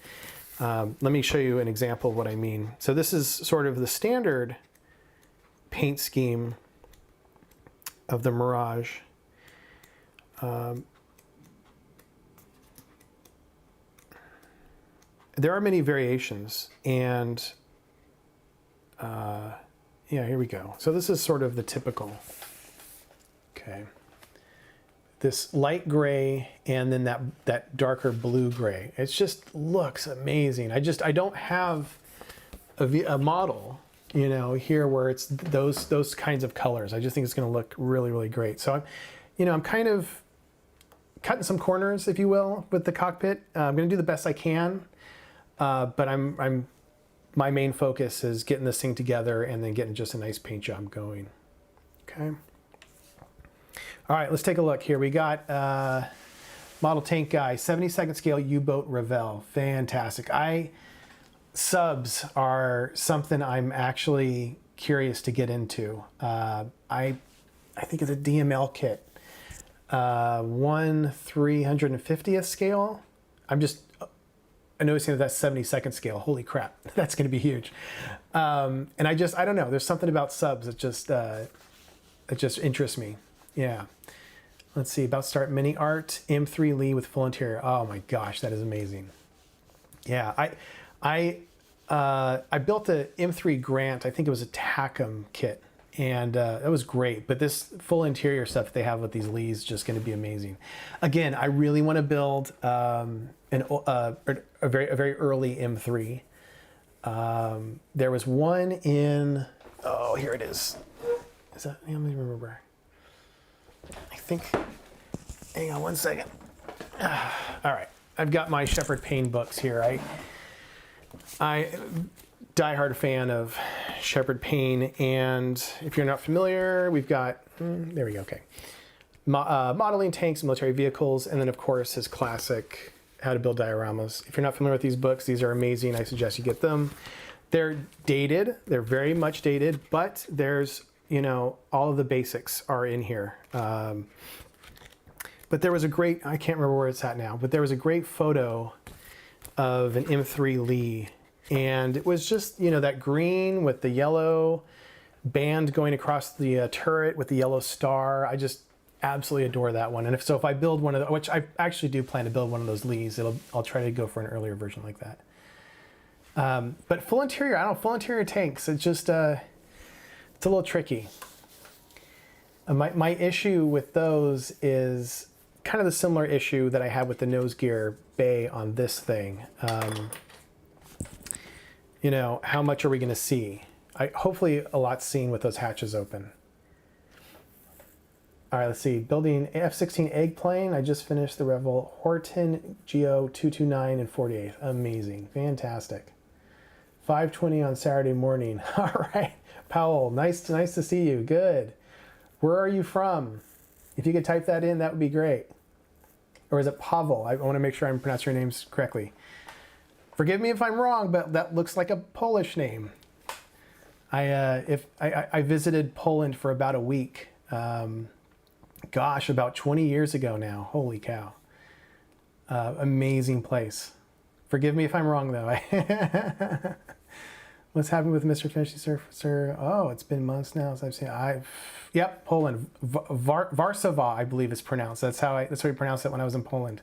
Let me show you an example of what I mean. So this is sort of the standard paint scheme of the Mirage. There are many variations, and yeah, here we go. So this is sort of the typical. Okay. This light gray and then that darker blue gray. It just looks amazing. I don't have a model, you know, here where it's those kinds of colors. I just think it's going to look really, really great. So I'm kind of cutting some corners, if you will, with the Cockpit. I'm going to do the best I can, but my main focus is getting this thing together and then getting just a nice paint job going. Okay. All right, let's take a look here. We got Model Tank Guy, 72nd scale U-boat Revell. Fantastic. Subs are something I'm actually curious to get into. I think it's a DML kit. 1/350th scale. I'm noticing that that's 72nd scale. Holy crap, that's going to be huge. And I don't know. There's something about subs that just interests me. Yeah. Let's see, about start mini art, M3 Lee with full interior. Oh my gosh, that is amazing. Yeah, I built a M3 Grant. I think it was a Tacom kit, and that was great. But this full interior stuff that they have with these Lees is just going to be amazing. Again, I really want to build a very early M3. There was one in, oh, here it is. Is that? Let me remember. I think, hang on one second. All right, I've got my Shepherd Payne books here. I diehard fan of Shepherd Payne, and if you're not familiar, we've got, there we go, okay. Modeling tanks and military vehicles, and then of course his classic How to Build Dioramas. If you're not familiar with these books, these are amazing. I suggest you get them. They're dated, they're very much dated, but there's, you know, all of the basics are in here. But there was a great, I can't remember where it's at now, but there was a great photo of an M3 Lee. And it was just, you know, that green with the yellow band going across the turret with the yellow star. I just absolutely adore that one. And if I build one of the, which I actually do plan to build one of those Lees, I'll try to go for an earlier version like that. But full interior, I don't know, full interior tanks, it's just, it's a little tricky. My issue with those is kind of the similar issue that I had with the nose gear bay on this thing. You know, how much are we going to see? Hopefully a lot's seen with those hatches open. All right, let's see. Building F-16 egg plane. I just finished the Revell Horton Geo 229 and 48. Amazing. Fantastic. 5:20 on Saturday morning. All right. Powell, nice to see you. Good. Where are you from? If you could type that in, that would be great. Or is it Pavel? I want to make sure I'm pronouncing your names correctly. Forgive me if I'm wrong, but that looks like a Polish name. I visited Poland for about a week. Gosh, about 20 years ago now. Holy cow. Amazing place. Forgive me if I'm wrong, though. What's happened with Mr. Finishing Surfacer? Oh, it's been months now since I've seen it. Yep, Poland. Warsaw, I believe it's pronounced. That's how we pronounced it when I was in Poland.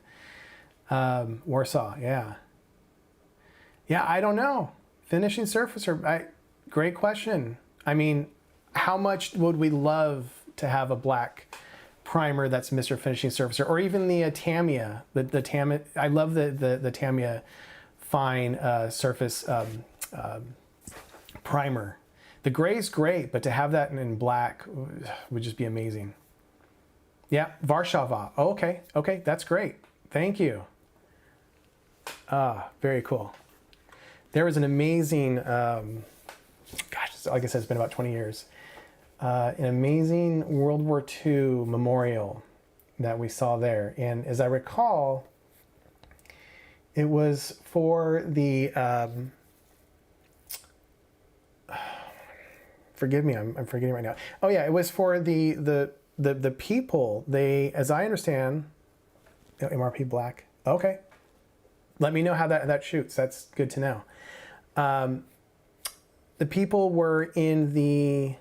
Warsaw, yeah. Yeah, I don't know. Finishing Surfacer, great question. I mean, how much would we love to have a black primer that's Mr. Finishing Surfacer, or even the Tamiya, the Tamiya. I love the Tamiya fine surface primer. The gray's great, but to have that in black would just be amazing. Yeah, Warsaw. Oh, okay, that's great. Thank you. Very cool. There was an amazing, gosh, like I said, it's been about 20 years. An amazing World War II memorial that we saw there. And as I recall, it was for the, forgive me, I'm forgetting right now. Oh yeah, it was for the people. They, as I understand, MRP black. Okay. let me know how that shoots. That's good to know. The people were in the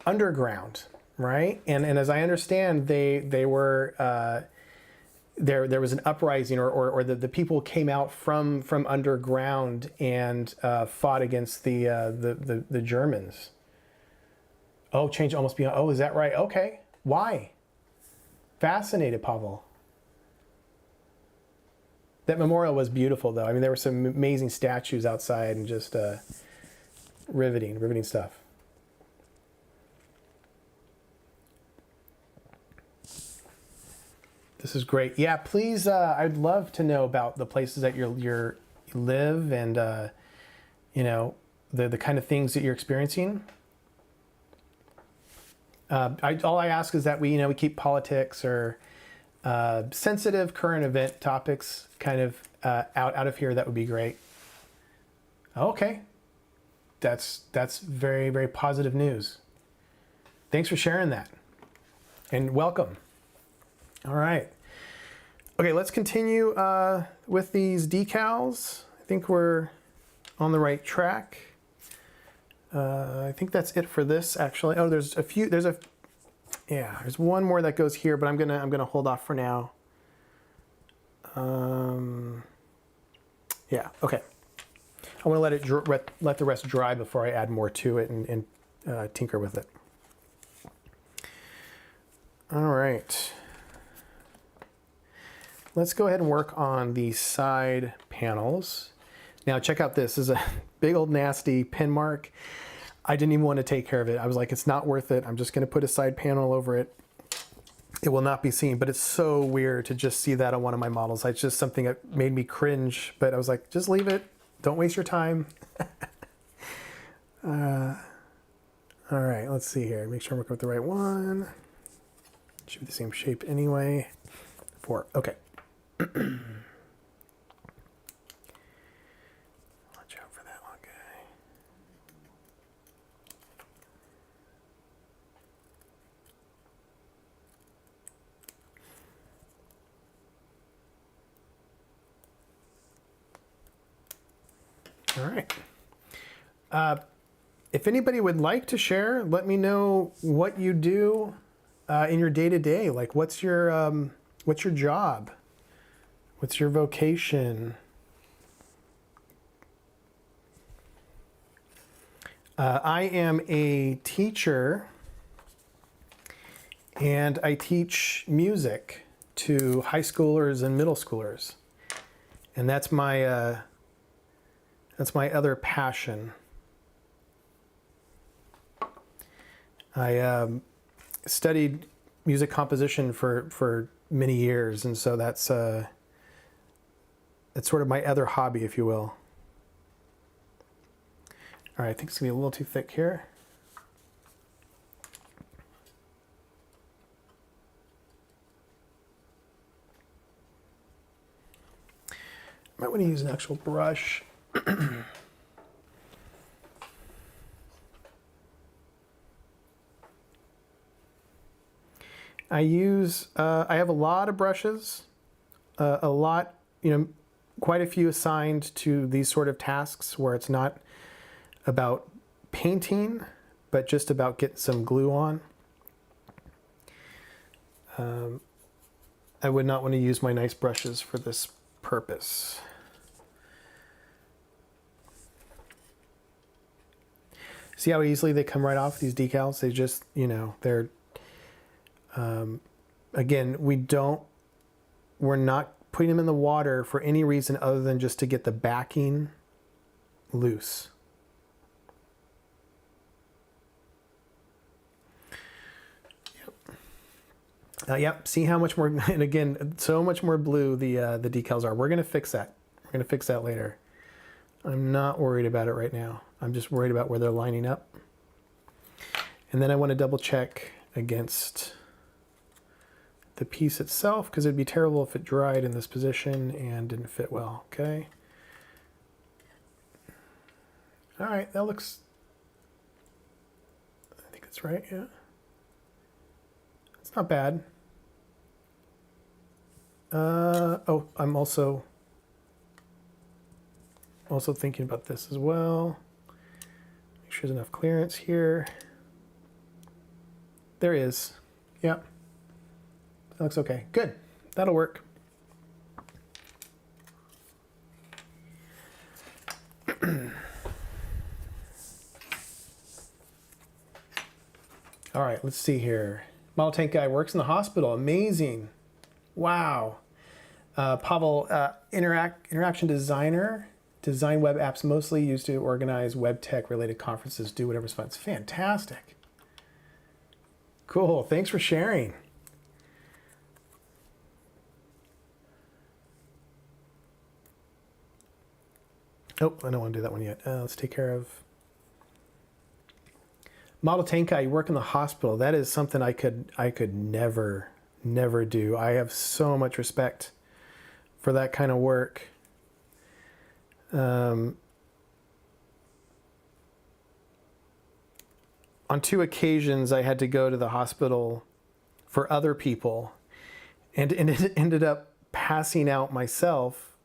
underground, right? And as I understand, they were there was an uprising, or the people came out from underground and fought against the Germans. Oh, change almost beyond. Oh, is that right? Okay. Why? Fascinated, Pavel. That memorial was beautiful, though. I mean, there were some amazing statues outside and just riveting stuff. This is great. Yeah, please. I'd love to know about the places that you live, and you know, the kind of things that you're experiencing. All I ask is that we keep politics or sensitive current event topics kind of out of here. That would be great. Okay, that's very, very positive news. Thanks for sharing that, and welcome. All right. Okay, let's continue with these decals. I think we're on the right track. I think that's it for this, actually. Oh, there's one more that goes here, but I'm gonna hold off for now. Yeah, okay. I want to let the rest dry before I add more to it and tinker with it. All right. Let's go ahead and work on the side panels. Now check out this. This is a big old nasty pin mark. I didn't even want to take care of it. I was like, it's not worth it. I'm just going to put a side panel over it. It will not be seen, but it's so weird to just see that on one of my models. It's just something that made me cringe, but I was like, just leave it. Don't waste your time. All right, let's see here. Make sure I'm working with the right one. Should be the same shape anyway. 4, okay. Watch out for that one guy. All right. If anybody would like to share, let me know what you do in your day-to-day. Like, what's your job? What's your vocation? I am a teacher, and I teach music to high schoolers and middle schoolers, and that's my other passion. I studied music composition for many years, and so that's sort of my other hobby, if you will. All right, I think it's gonna be a little too thick here. Might want to use an actual brush. I have a lot of brushes, quite a few assigned to these sort of tasks where it's not about painting, but just about getting some glue on. I would not want to use my nice brushes for this purpose. See how easily they come right off, these decals? They just, they're, again, we're not putting them in the water for any reason other than just to get the backing loose. Yep, see how much more, and again, so much more blue the decals are. We're going to fix that. We're going to fix that later. I'm not worried about it right now. I'm just worried about where they're lining up. And then I want to double check against the piece itself, because it'd be terrible if it dried in this position and didn't fit well. Okay. All right, that looks, I think it's right, yeah. It's not bad. Oh, I'm also thinking about this as well. Make sure there's enough clearance here. There is. Yep. That looks okay. Good. That'll work. All right, let's see here. Model tank guy works in the hospital. Amazing. Wow. Pavel, interaction designer. Design web apps mostly used to organize web tech related conferences, do whatever's fun. It's fantastic. Cool. Thanks for sharing. Oh, I don't want to do that one yet. Let's take care of model tank guy. You work in the hospital. That is something I could never do. I have so much respect for that kind of work. On 2 occasions, I had to go to the hospital for other people, and it ended up passing out myself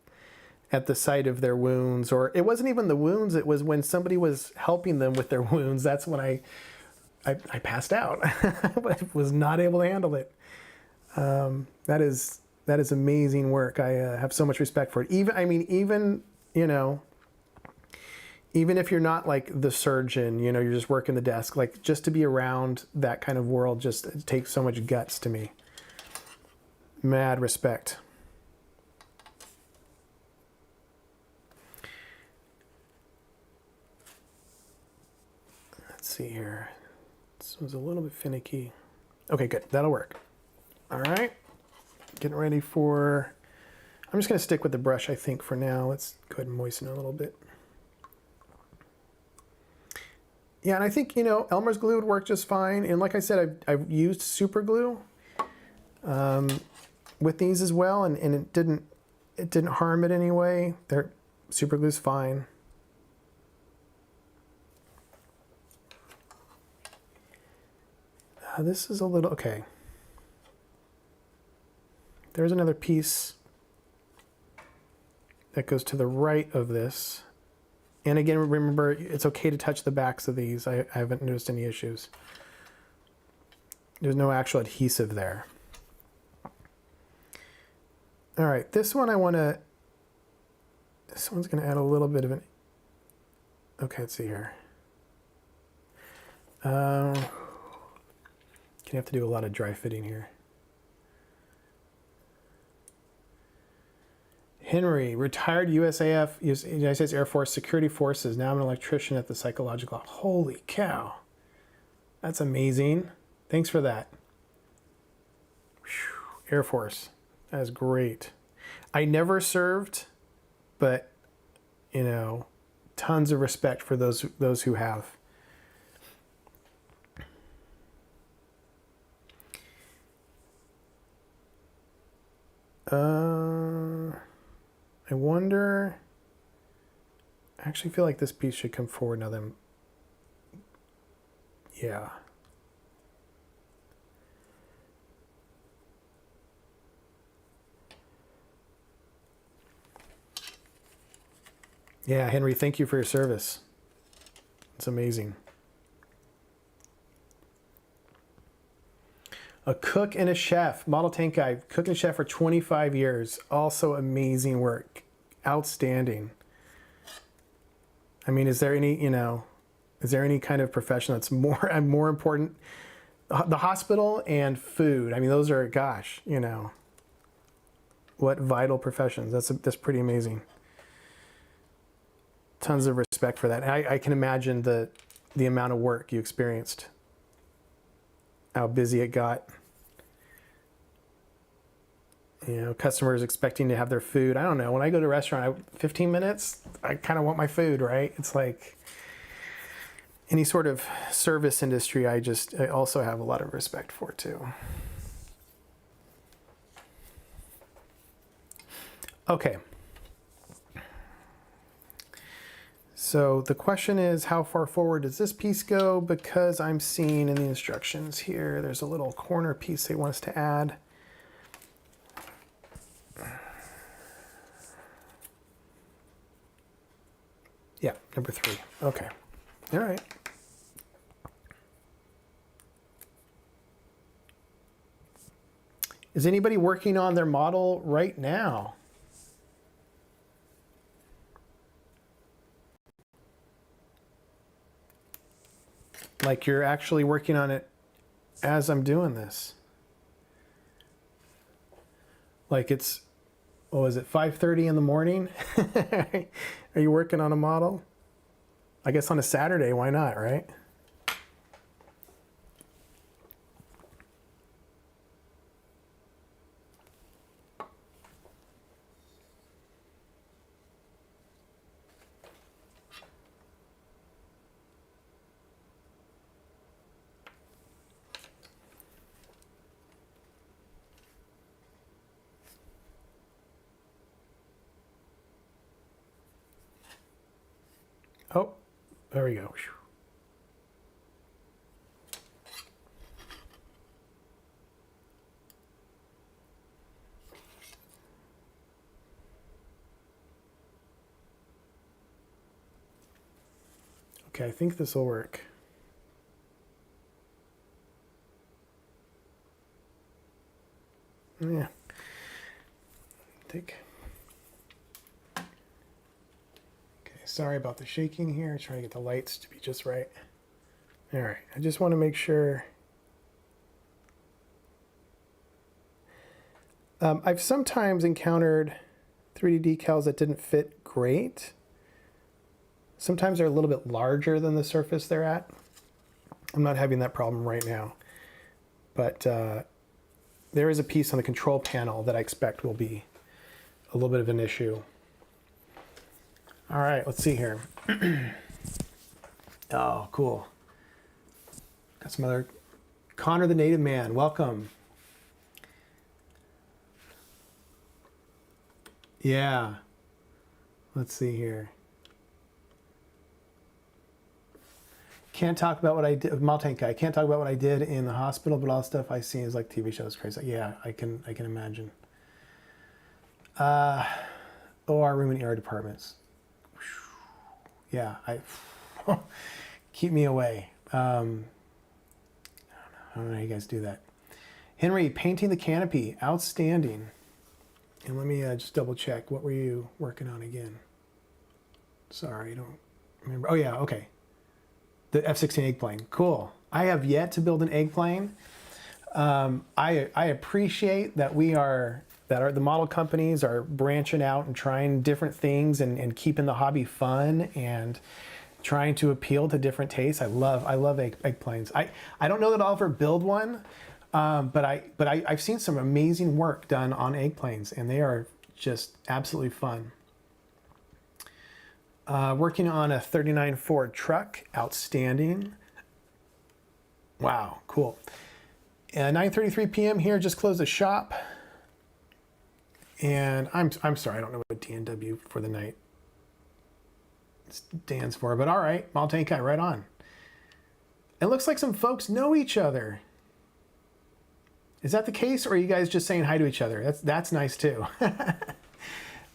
at the site of their wounds. Or it wasn't even the wounds, it was when somebody was helping them with their wounds. That's when I passed out. I was not able to handle it. That is amazing work. I have so much respect for it. Even you know, even if you're not like the surgeon, you know, you're just working the desk, like just to be around that kind of world just takes so much guts to me. Mad respect. Let's see here. This was a little bit finicky. Okay, good. That'll work. All right. Getting ready for... I'm just going to stick with the brush, I think, for now. Let's go ahead and moisten it a little bit. Yeah, and I think, you know, Elmer's glue would work just fine. And like I said, I've used super glue with these as well, and it didn't harm it anyway. Super glue's fine. This is a little, okay. There's another piece that goes to the right of this. And again, remember, it's okay to touch the backs of these. I haven't noticed any issues. There's no actual adhesive there. All right, this one this one's gonna add a little bit of an, okay, let's see here. Gonna have to do a lot of dry fitting here. Henry, retired USAF, United States Air Force Security Forces. Now I'm an electrician at the psychological. Holy cow. That's amazing. Thanks for that. Whew. Air Force. That is great. I never served, but, you know, tons of respect for those who have. I wonder, I actually feel like this piece should come forward now that yeah. Yeah, Henry, thank you for your service. It's amazing. A cook and a chef, model tank guy, cook and chef for 25 years. Also amazing work. Outstanding. I mean, is there any kind of profession that's more important? The hospital and food. I mean, those are, gosh, you know, what vital professions. That's pretty amazing. Tons of respect for that. I can imagine the amount of work you experienced. How busy it got. You know, customers expecting to have their food. I don't know. When I go to a restaurant, 15 minutes, I kind of want my food, right? It's like any sort of service industry, I also have a lot of respect for too. Okay. So the question is, how far forward does this piece go? Because I'm seeing in the instructions here, there's a little corner piece they want us to add. Yeah, number 3. Okay. All right. Is anybody working on their model right now? Like you're actually working on it as I'm doing this. Like it's, what was it, 5:30 in the morning? Are you working on a model? I guess on a Saturday, why not, right? Oh, there we go. Okay, I think this will work. Yeah. Okay, sorry about the shaking here. Trying to get the lights to be just right. All right, I just want to make sure. I've sometimes encountered 3D decals that didn't fit great. Sometimes they're a little bit larger than the surface they're at. I'm not having that problem right now, but there is a piece on the control panel that I expect will be a little bit of an issue. All right, let's see here. Oh, cool. Got some other, Connor the Native Man, welcome. Yeah, let's see here. Can't talk about what I did, Maltanka. I can't talk about what I did in the hospital, but all the stuff I see is like TV shows, crazy. Yeah, I can imagine. OR room and ER departments. Yeah, keep me away. I don't know how you guys do that. Henry, painting the canopy, outstanding. And let me just double check. What were you working on again? Sorry, I don't remember. Oh yeah, okay. The F-16 egg plane, cool. I have yet to build an egg plane. I appreciate that the model companies are branching out and trying different things and keeping the hobby fun and trying to appeal to different tastes. I love egg planes. I don't know that I'll ever build one, but I've seen some amazing work done on egg planes, and they are just absolutely fun. Working on a 39 Ford truck, outstanding. Wow, cool. 9:33 p.m. here, just closed the shop. And I'm sorry, I don't know what DNW for the night stands for, but all right, Maltankai, right on. It looks like some folks know each other. Is that the case, or are you guys just saying hi to each other? That's nice too.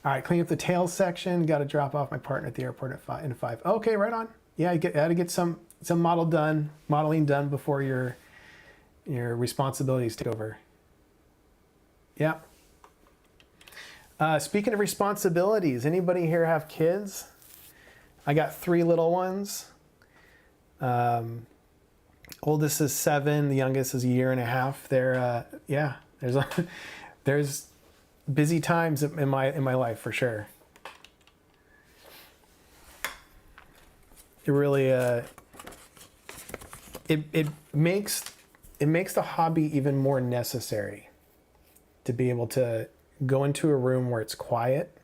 All right, clean up the tail section. Got to drop off my partner at the airport in 5. Okay, right on. Yeah, I got to get some modeling done before your responsibilities take over. Yeah. Speaking of responsibilities, anybody here have kids? I got 3 little ones. Oldest is 7, the youngest is 1.5 years. They're yeah. There's busy times in my life for sure. It really it makes the hobby even more necessary to be able to go into a room where it's quiet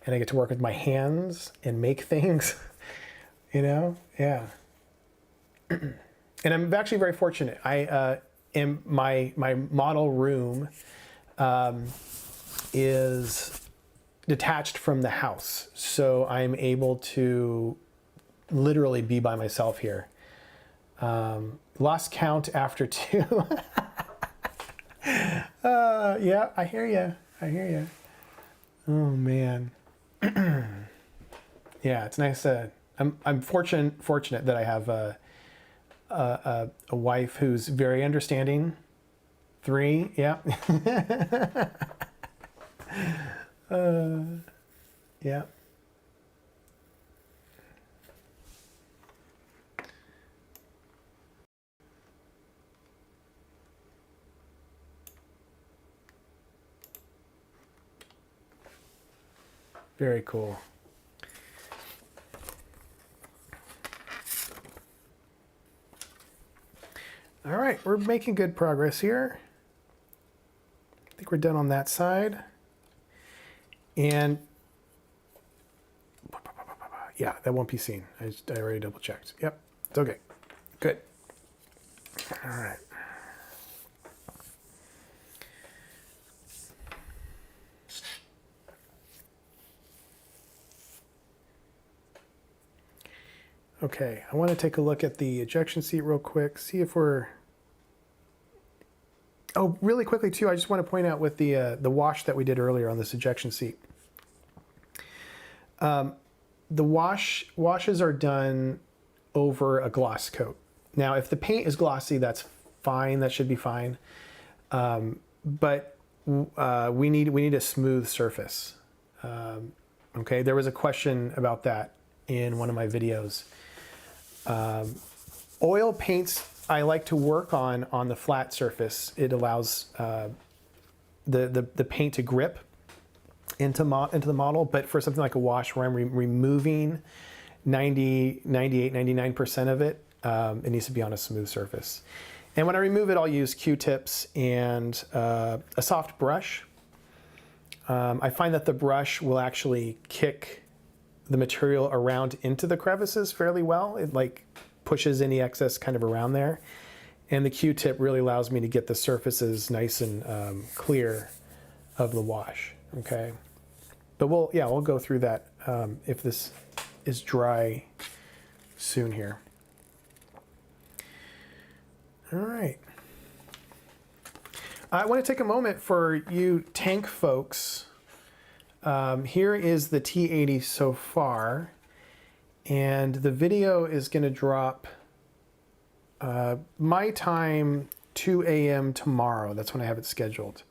and I get to work with my hands and make things, you know? Yeah. And I'm actually very fortunate. I am my model room is detached from the house, so I'm able to literally be by myself here. Lost count after 2. Yeah, I hear you. Oh man. Yeah, it's nice. I'm fortunate that I have a wife who's very understanding. 3, yeah. Yeah. Very cool. All right, we're making good progress here. I think we're done on that side. And yeah, that won't be seen. I already double checked. Yep, it's okay. Good. All right. Okay, I want to take a look at the ejection seat real quick, see if we're... Oh, really quickly too, I just want to point out with the wash that we did earlier on this ejection seat. The washes are done over a gloss coat. Now, if the paint is glossy, that's fine. That should be fine. But we need a smooth surface. Okay, there was a question about that in one of my videos. Oil paints I like to work on the flat surface. It allows the paint to grip into the model, but for something like a wash where I'm removing 90, 98, 99% of it, it needs to be on a smooth surface. And when I remove it, I'll use Q-tips and a soft brush. I find that the brush will actually kick the material around into the crevices fairly well. It like pushes any excess kind of around there. And the Q-tip really allows me to get the surfaces nice and clear of the wash, okay? But we'll go through that if this is dry soon here. All right. I want to take a moment for you tank folks. Here is the T80 so far, and the video is going to drop my time 2 a.m. tomorrow. That's when I have it scheduled.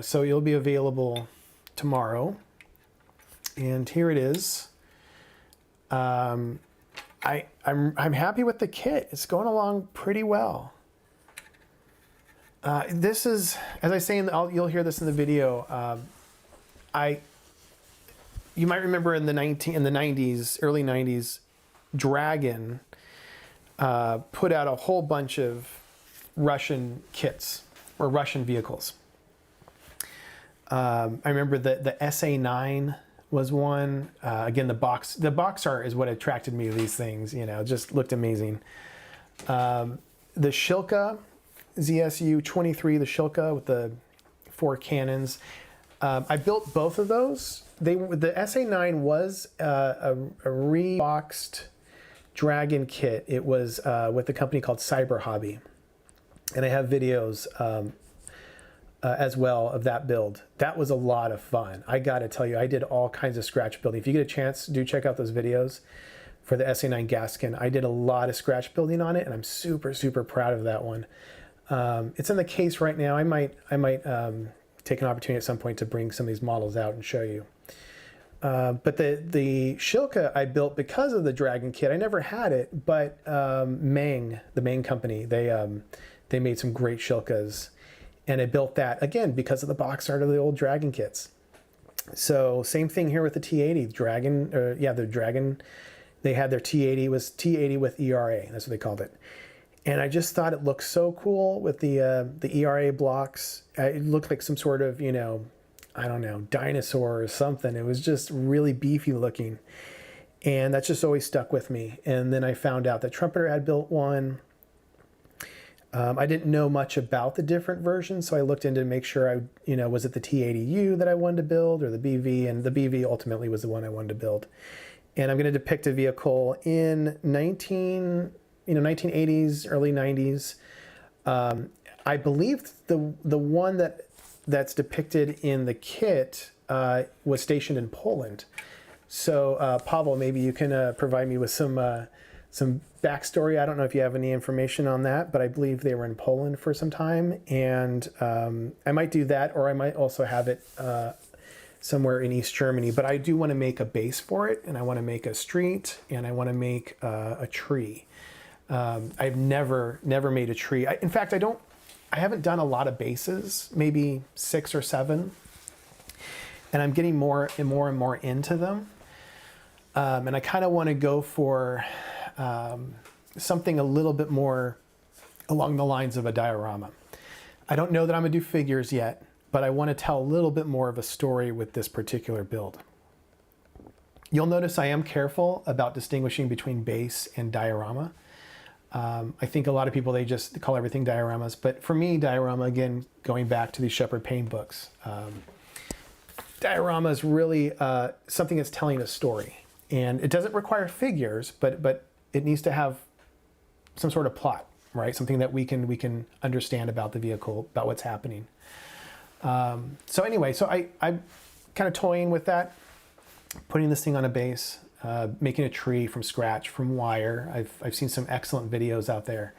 So you'll be available tomorrow. And here it is. I'm happy with the kit. It's going along pretty well. This is, as I say, you'll hear this in the video. You might remember in the 90s, early 90s, Dragon put out a whole bunch of Russian kits or Russian vehicles. I remember the SA9 was one. Again, the box art is what attracted me to these things. You know, it just looked amazing. The Shilka ZSU 23, the Shilka with the 4 cannons. I built both of those. The SA9 was a reboxed Dragon kit. It was with a company called Cyber Hobby, and I have videos as well of that build. That was a lot of fun. I got to tell you, I did all kinds of scratch building. If you get a chance, do check out those videos for the SA9 Gaskin. I did a lot of scratch building on it, and I'm super, super proud of that one. It's in the case right now. I might take an opportunity at some point to bring some of these models out and show you. But the Shilka I built because of the Dragon kit. I never had it, but the Mang company, they made some great Shilkas, and I built that again because of the box art of the old Dragon kits. So same thing here with the T80 Dragon. The Dragon. They had their T80 was T80 with ERA. That's what they called it. And I just thought it looked so cool with the ERA blocks. It looked like some sort of, I don't know, dinosaur or something. It was just really beefy looking. And that's just always stuck with me. And then I found out that Trumpeter had built one. I didn't know much about the different versions, so I looked into to make sure was it the T80U that I wanted to build or the BV? And the BV ultimately was the one I wanted to build. And I'm going to depict a vehicle in 1980s, early 90s. I believe the one that's depicted in the kit was stationed in Poland. So Pavel, maybe you can provide me with some backstory. I don't know if you have any information on that, but I believe they were in Poland for some time, and I might do that, or I might also have it somewhere in East Germany. But I do want to make a base for it, and I want to make a street, and I want to make a tree. I've never made a tree. In fact, I haven't done a lot of bases, maybe 6 or 7, and I'm getting more and more into them. And I kind of want to go for something a little bit more along the lines of a diorama. I don't know that I'm gonna do figures yet, but I want to tell a little bit more of a story with this particular build. You'll notice I am careful about distinguishing between base and diorama. I think a lot of people, they just call everything dioramas, but for me, diorama, again, going back to these Shepherd Payne books, diorama is really something that's telling a story. And it doesn't require figures, but it needs to have some sort of plot, right? Something that we can understand about the vehicle, about what's happening. So anyway, so I'm kind of toying with that, putting this thing on a base, making a tree from scratch, from wire. I've seen some excellent videos out there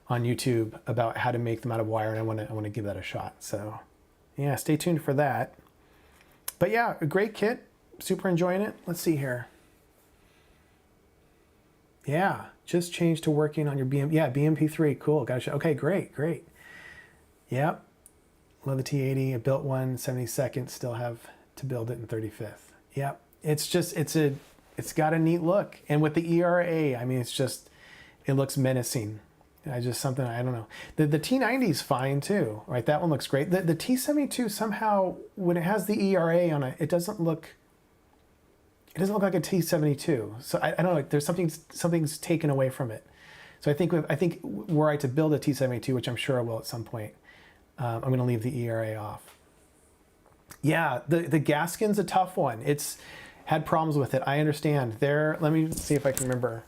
on YouTube about how to make them out of wire, and I want to give that a shot. So yeah, stay tuned for that. But yeah, a great kit, super enjoying it. Let's see here. Yeah, just changed to working on your BMP3, cool, gotcha. Okay, great. Yep, love the T80, I built one, 72nd, still have to build it in 35th. Yep, it's got a neat look. And with the ERA, I mean, it looks menacing. I don't know. The T90 is fine too, right? That one looks great. The T72 somehow, when it has the ERA on it, it doesn't look like a T72. So I don't know, like there's something's taken away from it. So I think were I to build a T72, which I'm sure I will at some point, I'm going to leave the ERA off. Yeah, the Gaskin's a tough one. It's had problems with it. I understand. Let me see if I can remember.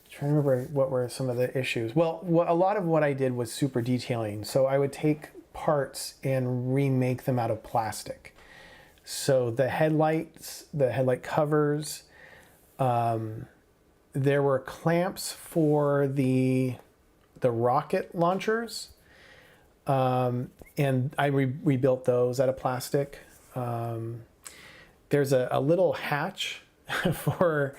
Trying to remember what were some of the issues. Well, a lot of what I did was super detailing. So I would take parts and remake them out of plastic. So the headlight covers, there were clamps for the rocket launchers, and I rebuilt those out of plastic. There's a little hatch for.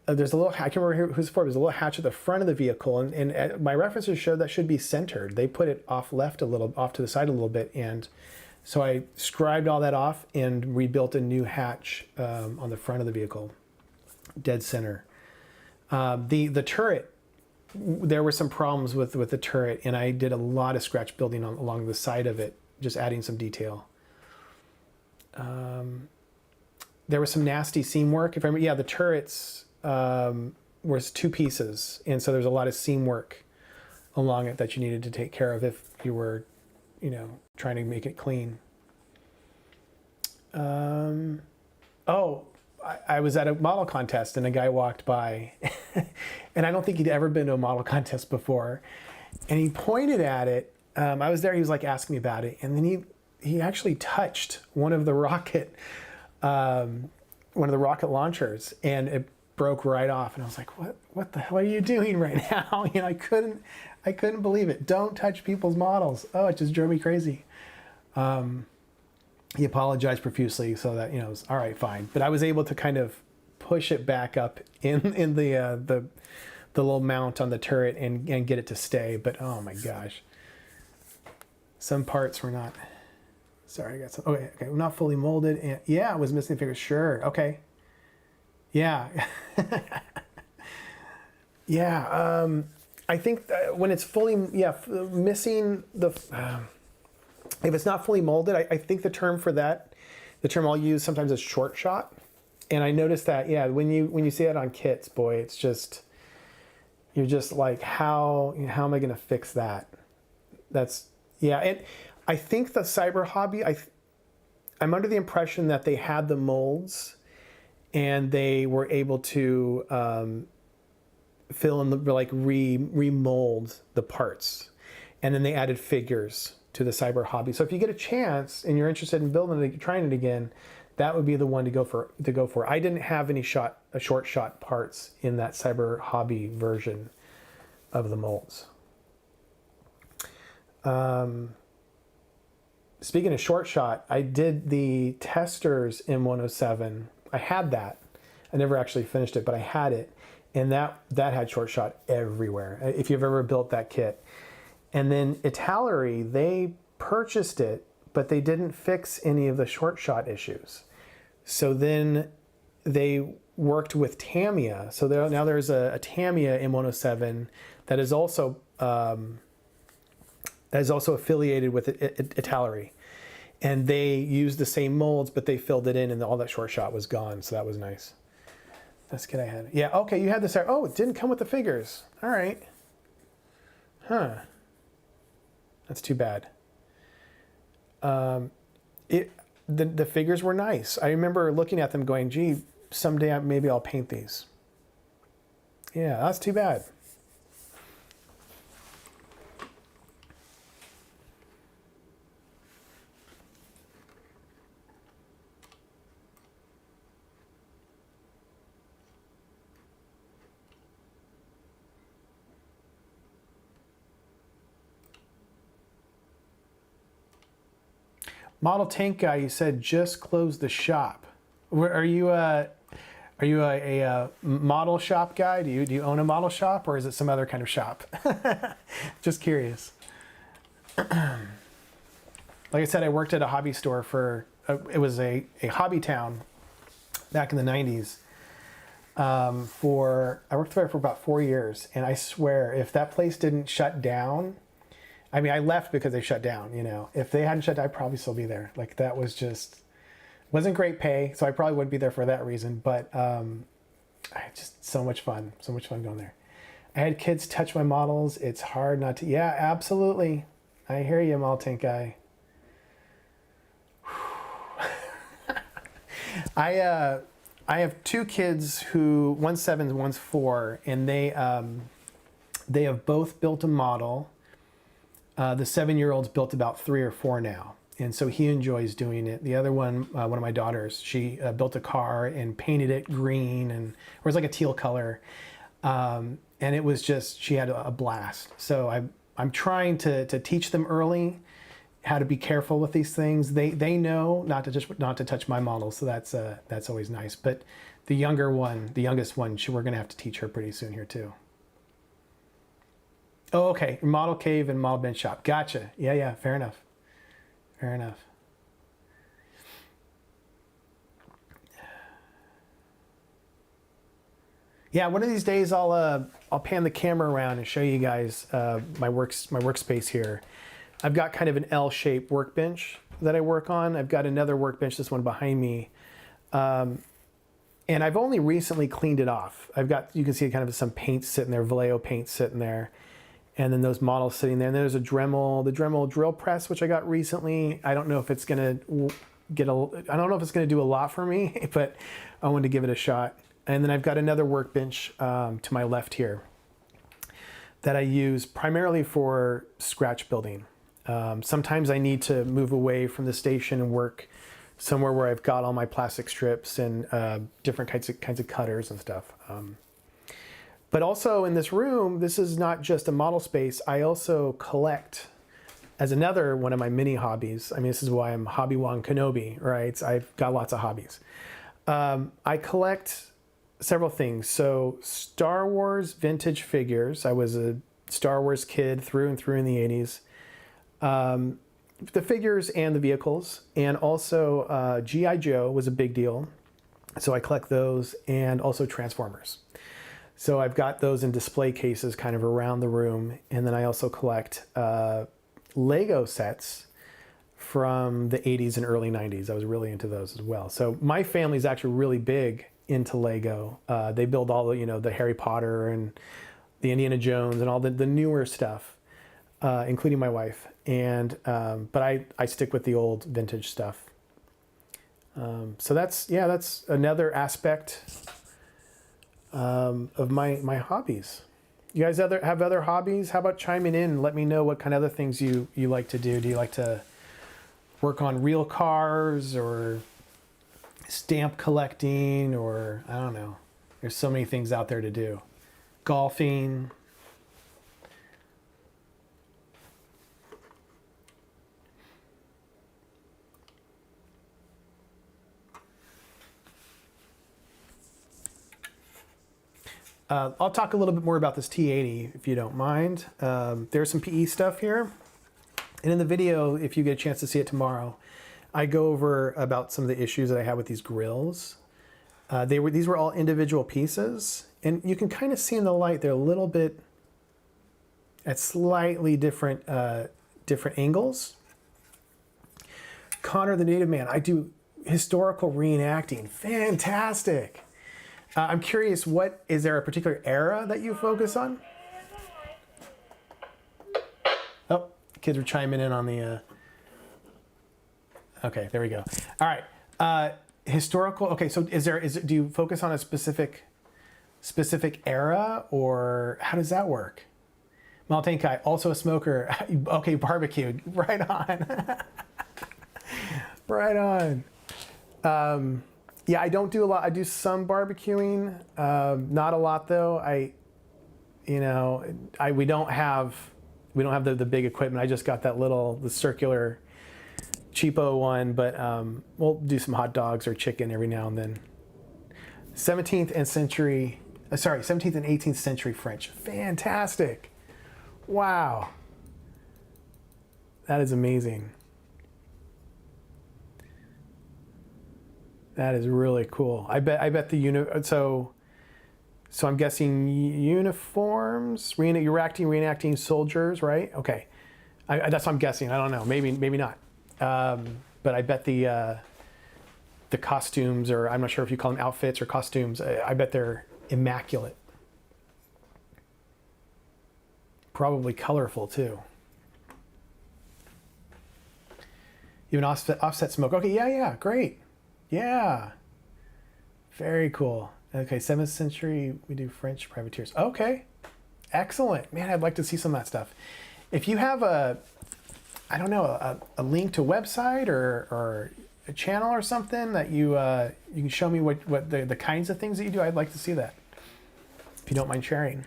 There's a little, I can't remember who's for, there's a little hatch at the front of the vehicle, and my references show that should be centered. They put it off to the side a little bit, and so I scribed all that off and rebuilt a new hatch on the front of the vehicle, dead center. The turret, there were some problems with the turret, and I did a lot of scratch building along the side of it, just adding some detail. There was some nasty seam work. If I remember, yeah, the turrets was 2 pieces, and so there's a lot of seam work along it that you needed to take care of if you were, trying to make it clean. I was at a model contest and a guy walked by, and I don't think he'd ever been to a model contest before, and he pointed at it. I was there. He was like asking me about it, and then he actually touched one of the rocket launchers, and it broke right off, and I was like, what the hell are you doing right now? I couldn't believe it. Don't touch people's models. Oh, it just drove me crazy. He apologized profusely, so that it was all right, fine. But I was able to kind of push it back up in the little mount on the turret and get it to stay. But oh my gosh, some parts were not. Sorry, I got some. Okay, not fully molded, and yeah, it was missing figures. Sure, okay. Yeah. Yeah, I think when it's fully, missing the, if it's not fully molded, I think the term for that, the term I'll use sometimes is short shot. And I noticed that, yeah, when you see that on kits, boy, it's just, you're just like, how am I going to fix that? That's, yeah. And I think the Cyber Hobby, I'm under the impression that they had the molds and they were able to fill in remold the parts, and then they added figures to the cyber hobby. So if you get a chance and you're interested in building it, trying it again, that would be the one to go for. I didn't have any short shot parts in that cyber hobby version of the molds. Speaking of short shot, I did the Testers M107. I had that. I never actually finished it, but I had it. And that had short shot everywhere, if you've ever built that kit. And then Italeri, they purchased it, but they didn't fix any of the short shot issues. So then they worked with Tamiya. So now there's a Tamiya M107 that is also affiliated with Italeri. And they used the same molds, but they filled it in, and all that short shot was gone. So that was nice. That's good. I had it. Yeah. Okay. You had this. Oh, it didn't come with the figures. All right. Huh. That's too bad. The figures were nice. I remember looking at them going, gee, someday maybe I'll paint these. Yeah, that's too bad. Model Tank Guy, you said just closed the shop. Are you a model shop guy? Do you own a model shop, or is it some other kind of shop? Just curious. Like I said, I worked at a hobby store for it was a hobby town back in the 90s. I worked there for about 4 years, and I swear if that place didn't shut down. I mean, I left because they shut down, you know. If they hadn't shut down, I'd probably still be there. Like, that was just, wasn't great pay, so I probably wouldn't be there for that reason. But just so much fun going there. I had kids touch my models. It's hard not to. Yeah, absolutely. I hear you, Model Tank Guy. I have two kids who, one's 7 and one's 4, and they have both built a model. The 7-year-old's built about 3 or 4 now, and so he enjoys doing it. The other one, one of my daughters, she built a car and painted it green, and it was like a teal color, and it was just, she had a blast. So I'm trying to teach them early how to be careful with these things. They know not to touch my models, so that's always nice. But the youngest one, we're gonna have to teach her pretty soon here too. Oh, okay. Model cave and model bench shop. Gotcha. Yeah. Fair enough. Yeah, one of these days I'll pan the camera around and show you guys my workspace here. I've got kind of an L-shaped workbench that I work on. I've got another workbench, this one behind me, and I've only recently cleaned it off. You can see kind of some paint sitting there, Vallejo paint sitting there. And then those models sitting there. And there's the Dremel drill press, which I got recently. I don't know if it's gonna do a lot for me, but I wanted to give it a shot. And then I've got another workbench to my left here that I use primarily for scratch building. Sometimes I need to move away from the station and work somewhere where I've got all my plastic strips and different kinds of cutters and stuff. But also in this room, this is not just a model space. I also collect as another one of my mini hobbies. I mean, this is why I'm Hobby-Wan Kenobi, right? I've got lots of hobbies. I collect several things. So Star Wars vintage figures. I was a Star Wars kid through and through in the 80s. The figures and the vehicles. And also G.I. Joe was a big deal. So I collect those, and also Transformers. So I've got those in display cases kind of around the room. And then I also collect Lego sets from the 80s and early 90s. I was really into those as well. So my family's actually really big into Lego. They build all the Harry Potter and the Indiana Jones and all the newer stuff, including my wife. And but I stick with the old vintage stuff. So that's another aspect of my hobbies. You guys have other hobbies? How about chiming in and let me know what kind of other things you like to do? Do you like to work on real cars or stamp collecting, or I don't know. There's so many things out there to do. Golfing. I'll talk a little bit more about this T80 if you don't mind. There's some PE stuff here. And in the video, if you get a chance to see it tomorrow, I go over about some of the issues that I had with these grills. These were all individual pieces, and you can kind of see in the light they're a little bit at slightly different angles. Connor the Native Man, I do historical reenacting. Fantastic. I'm curious, is there a particular era that you focus on? Oh, kids are chiming in on the, okay, there we go. All right, historical, okay, so do you focus on a specific era, or how does that work? Maltenkai, also a smoker. Okay, barbecue, right on. Right on. Yeah, I don't do a lot. I do some barbecuing, not a lot though. We don't have the big equipment. I just got the circular cheapo one, but we'll do some hot dogs or chicken every now and then. 17th and 18th century French. Fantastic. Wow. That is amazing. That is really cool. I bet so I'm guessing uniforms, reenacting soldiers, right? Okay. That's what I'm guessing. I don't know. Maybe not. But I bet the costumes, or I'm not sure if you call them outfits or costumes, I bet they're immaculate. Probably colorful too. Even offset smoke. Okay, yeah, great. Yeah. Very cool. Okay, 7th century, we do French privateers. Okay. Excellent. Man, I'd like to see some of that stuff. If you have a link to a website or a channel or something that you can show me what the kinds of things that you do, I'd like to see that. If you don't mind sharing.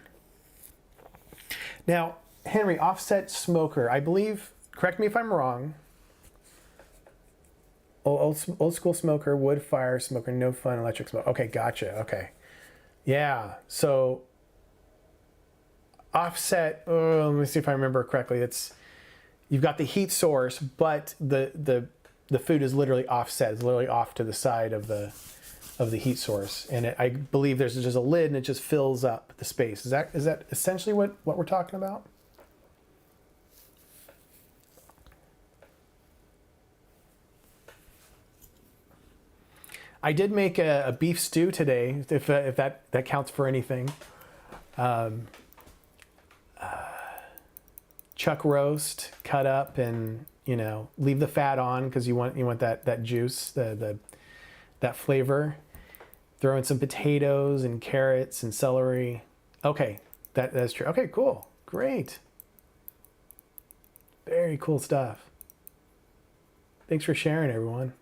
Now, Henry, offset smoker, I believe, correct me if I'm wrong, old school smoker, wood fire smoker, no fun, electric smoke. Okay, gotcha, okay. Yeah, so offset, let me see if I remember correctly. You've got the heat source, but the food is literally offset. It's literally off to the side of the heat source. And I believe there's just a lid and it just fills up the space. Is that essentially what we're talking about? I did make a beef stew today, if that counts for anything. Chuck roast, cut up, and leave the fat on because you want that juice, that flavor. Throw in some potatoes and carrots and celery. Okay, that's true. Okay, cool, great, very cool stuff. Thanks for sharing, everyone.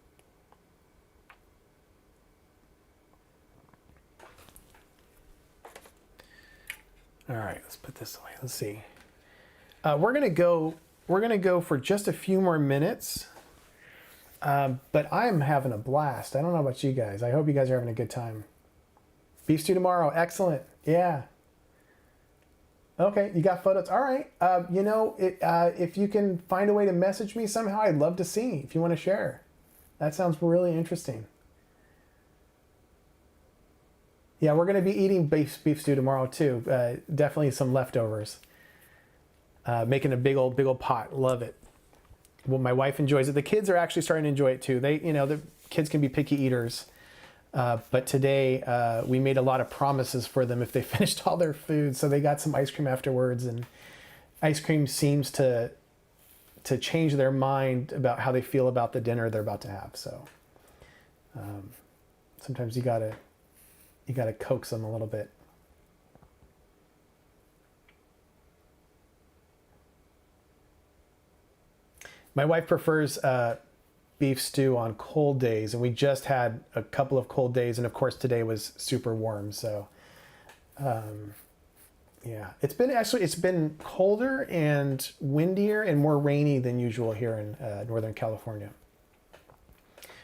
All right, let's put this away. Let's see. We're gonna go for just a few more minutes, but I am having a blast. I don't know about you guys. I hope you guys are having a good time. Beef stew tomorrow. Excellent. Yeah. Okay, you got photos. All right. If you can find a way to message me somehow, I'd love to see if you want to share. That sounds really interesting. Yeah, we're going to be eating beef stew tomorrow too. Definitely some leftovers. Making a big old pot. Love it. Well, my wife enjoys it. The kids are actually starting to enjoy it too. The kids can be picky eaters. But today we made a lot of promises for them if they finished all their food. So they got some ice cream afterwards, and ice cream seems to change their mind about how they feel about the dinner they're about to have. So sometimes you gotta coax them a little bit. My wife prefers beef stew on cold days, and we just had a couple of cold days, and of course today was super warm. So, yeah, it's been colder and windier and more rainy than usual here in Northern California.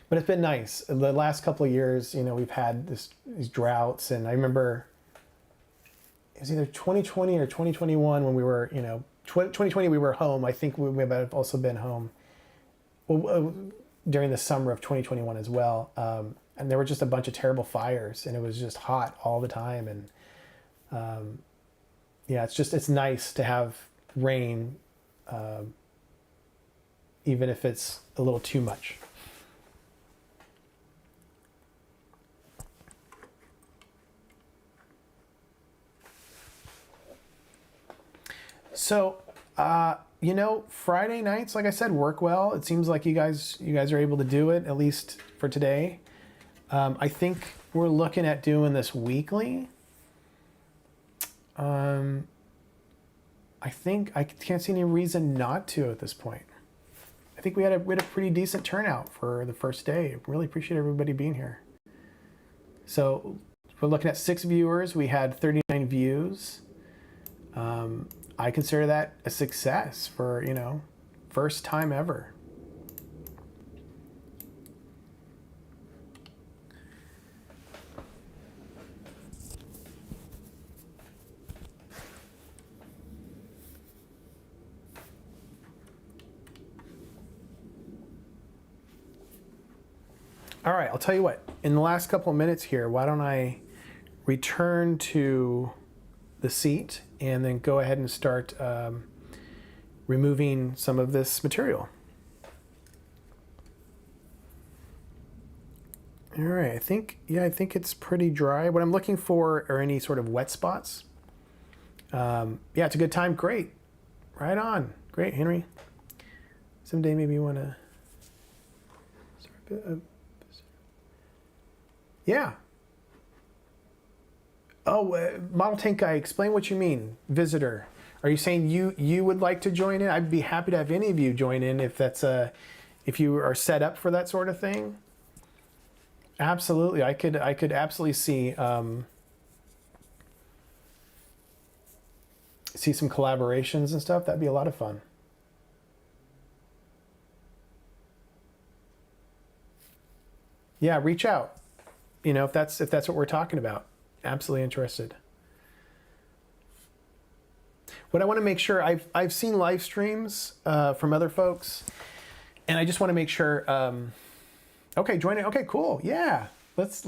But it's been nice. The last couple of years, you know, we've had these droughts, and I remember it was either 2020 or 2021 when we were, you know, 2020 we were home. I think we may have also been home during the summer of 2021 as well. And there were just a bunch of terrible fires, and it was just hot all the time. And yeah, it's nice to have rain, even if it's a little too much. So, you know, Friday nights, like I said, work well. It seems like you guys are able to do it, at least for today. I think we're looking at doing this weekly. I think I can't see any reason not to at this point. I think we had a pretty decent turnout for the first day. Really appreciate everybody being here. So we're looking at 6 viewers. We had 39 views. I consider that a success for, you know, first time ever. All right, I'll tell you what, in the last couple of minutes here, why don't I return to the seat and then go ahead and start removing some of this material. All right, I think it's pretty dry. What I'm looking for are any sort of wet spots. Yeah, it's a good time. Great. Right on. Great, Henry. Someday maybe you want to... Yeah. Oh, Model Tank Guy, explain what you mean, visitor. Are you saying you would like to join in? I'd be happy to have any of you join in if that's if you are set up for that sort of thing. Absolutely, I could absolutely see some collaborations and stuff. That'd be a lot of fun. Yeah, reach out. You know, if that's what we're talking about. Absolutely interested. What I want to make sure, I've seen live streams from other folks, and I just want to make sure. Okay, join it. Okay, cool. Yeah, let's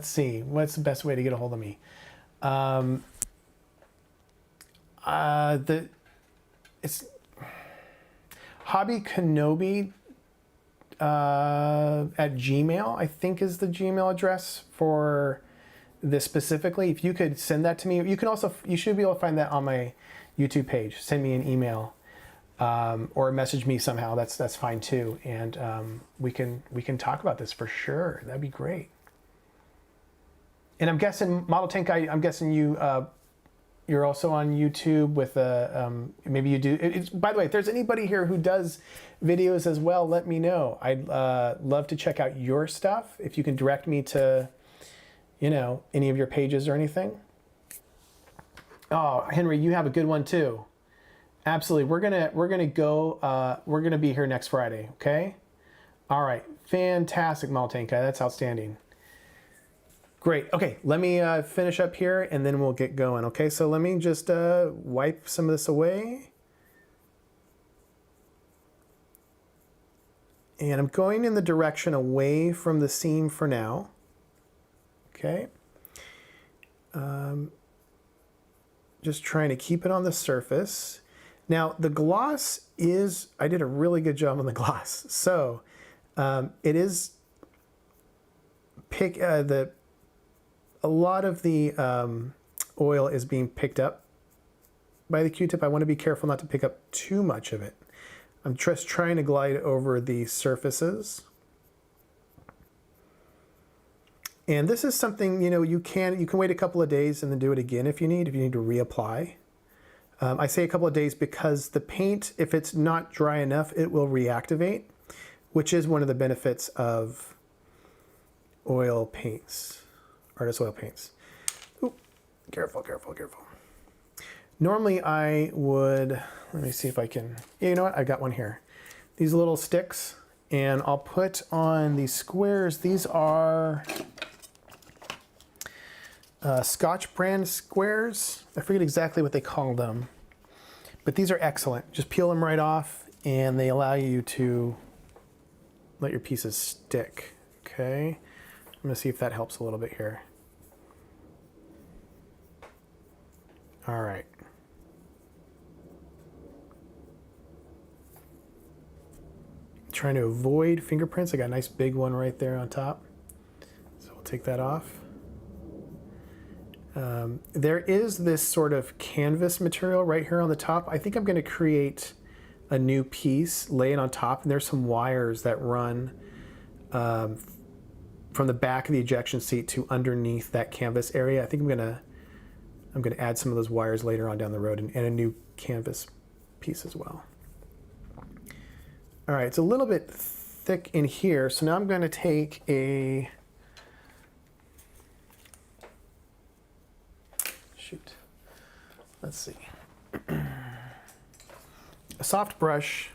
see. What's the best way to get a hold of me? It's Hobby Kenobi. At Gmail, I think is the Gmail address for this specifically. If you could send that to me, you should be able to find that on my YouTube page. Send me an email or message me somehow. That's fine too, and we can talk about this for sure. That'd be great. And I'm guessing Model Tank Guy. I'm guessing you're also on YouTube with maybe you do. By the way, if there's anybody here who does videos as well, let me know. I'd love to check out your stuff. If you can direct me to, you know, any of your pages or anything. Oh, Henry, you have a good one too. Absolutely. We're gonna be here next Friday. Okay. All right. Fantastic, Model Tank Guy. That's outstanding. Great. Okay, let me finish up here and then we'll get going. Okay, so let me just wipe some of this away. And I'm going in the direction away from the seam for now. Okay. Just trying to keep it on the surface. Now, the gloss is, I did a really good job on the gloss. So it is a lot of the oil is being picked up by the Q-tip. I want to be careful not to pick up too much of it. I'm just trying to glide over the surfaces. And this is something, you know, you can wait a couple of days and then do it again if you need to reapply. I say a couple of days because the paint, if it's not dry enough, it will reactivate, which is one of the benefits of oil paints, artist oil paints. Ooh, careful, careful, careful. Normally I would, let me see if I can, yeah, you know what, I got one here. These little sticks, and I'll put on these squares. These are Scotch brand squares. I forget exactly what they call them, but these are excellent. Just peel them right off and they allow you to let your pieces stick. Okay, I'm gonna see if that helps a little bit here. All right. Trying to avoid fingerprints. I got a nice big one right there on top. So we'll take that off. There is this sort of canvas material right here on the top. I think I'm going to create a new piece, lay it on top, and there's some wires that run from the back of the ejection seat to underneath that canvas area. I think I'm going to add some of those wires later on down the road, and a new canvas piece as well. All right, it's a little bit thick in here, so now I'm going to take a let's see, a soft brush.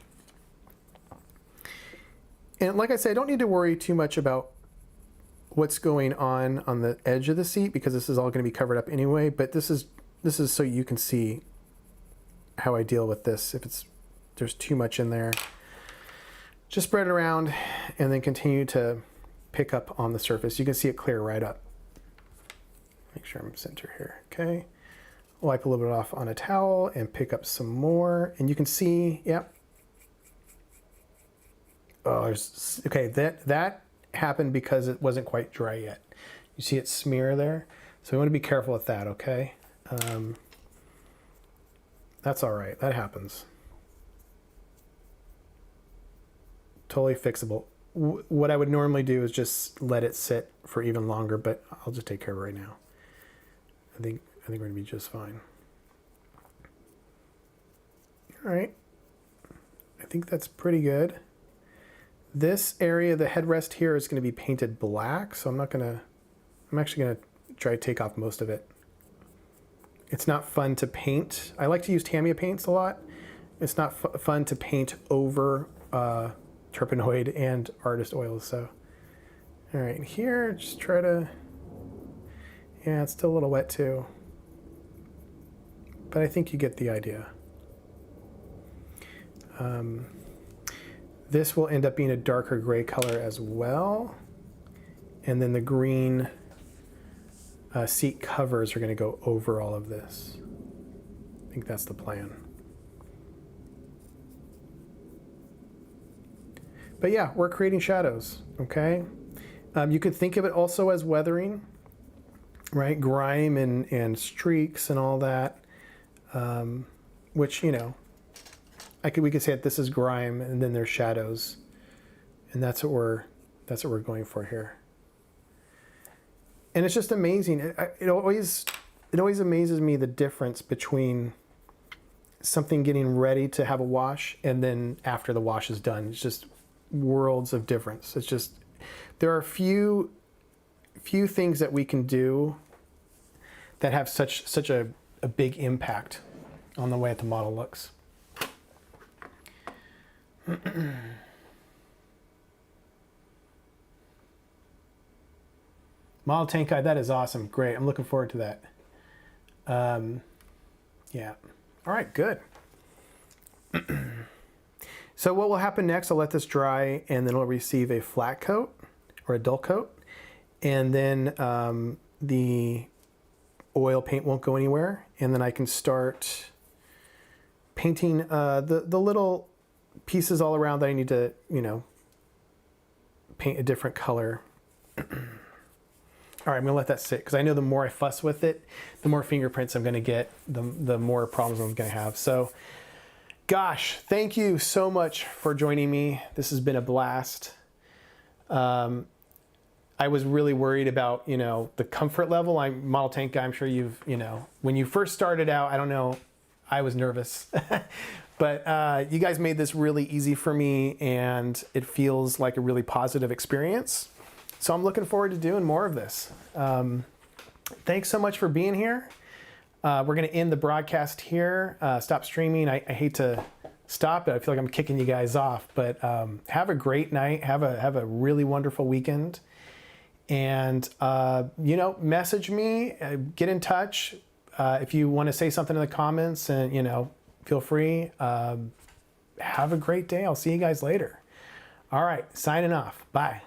And like I said, I don't need to worry too much about what's going on the edge of the seat because this is all going to be covered up anyway, but this is so you can see how I deal with this. If there's too much in there, just spread it around and then continue to pick up on the surface. You can see it clear right up. Make sure I'm center here, okay? Wipe a little bit off on a towel and pick up some more. And you can see, yep. Oh, okay, that happened because it wasn't quite dry yet. You see it smear there? So we want to be careful with that, okay? That's all right, that happens. Totally fixable. What I would normally do is just let it sit for even longer, but I'll just take care of it right now. I think we're gonna be just fine. All right, I think that's pretty good. This area, the headrest here, is gonna be painted black, so I'm actually gonna try to take off most of it. It's not fun to paint. I like to use Tamiya paints a lot. It's not fun to paint over Turpenoid and artist oils, so. All right, here, just try to, yeah, it's still a little wet too. But I think you get the idea. This will end up being a darker gray color as well. And then the green seat covers are gonna go over all of this. I think that's the plan. But yeah, we're creating shadows, okay? You could think of it also as weathering, right? Grime and streaks and all that, which, you know, we could say that this is grime and then there's shadows, and that's what we're going for here. And it's just amazing. It always amazes me the difference between something getting ready to have a wash and then after the wash is done. It's just worlds of difference. It's just, there are few things that we can do that have such a big impact on the way that the model looks. Model tank guy, that is awesome. Great. I'm looking forward to that. Yeah. All right, good. So what will happen next, I'll let this dry and then it'll receive a flat coat or a dull coat. And then the oil paint won't go anywhere. And then I can start painting the little pieces all around that I need to, you know, paint a different color. All right, I'm gonna let that sit because I know the more I fuss with it, the more fingerprints I'm gonna get, the more problems I'm gonna have. So, gosh, thank you so much for joining me. This has been a blast. I was really worried about, you know, the comfort level. I'm model tank guy. I'm sure you've, you know, when you first started out, I don't know I was nervous. But you guys made this really easy for me, and it feels like a really positive experience. So I'm looking forward to doing more of this. Thanks so much for being here. We're going to end the broadcast here. Stop streaming. I hate to stop it. I feel like I'm kicking you guys off. But have a great night. Have a really wonderful weekend. And, you know, message me. Get in touch. If you want to say something in the comments, and, you know, feel free. Have a great day. I'll see you guys later. All right, signing off. Bye.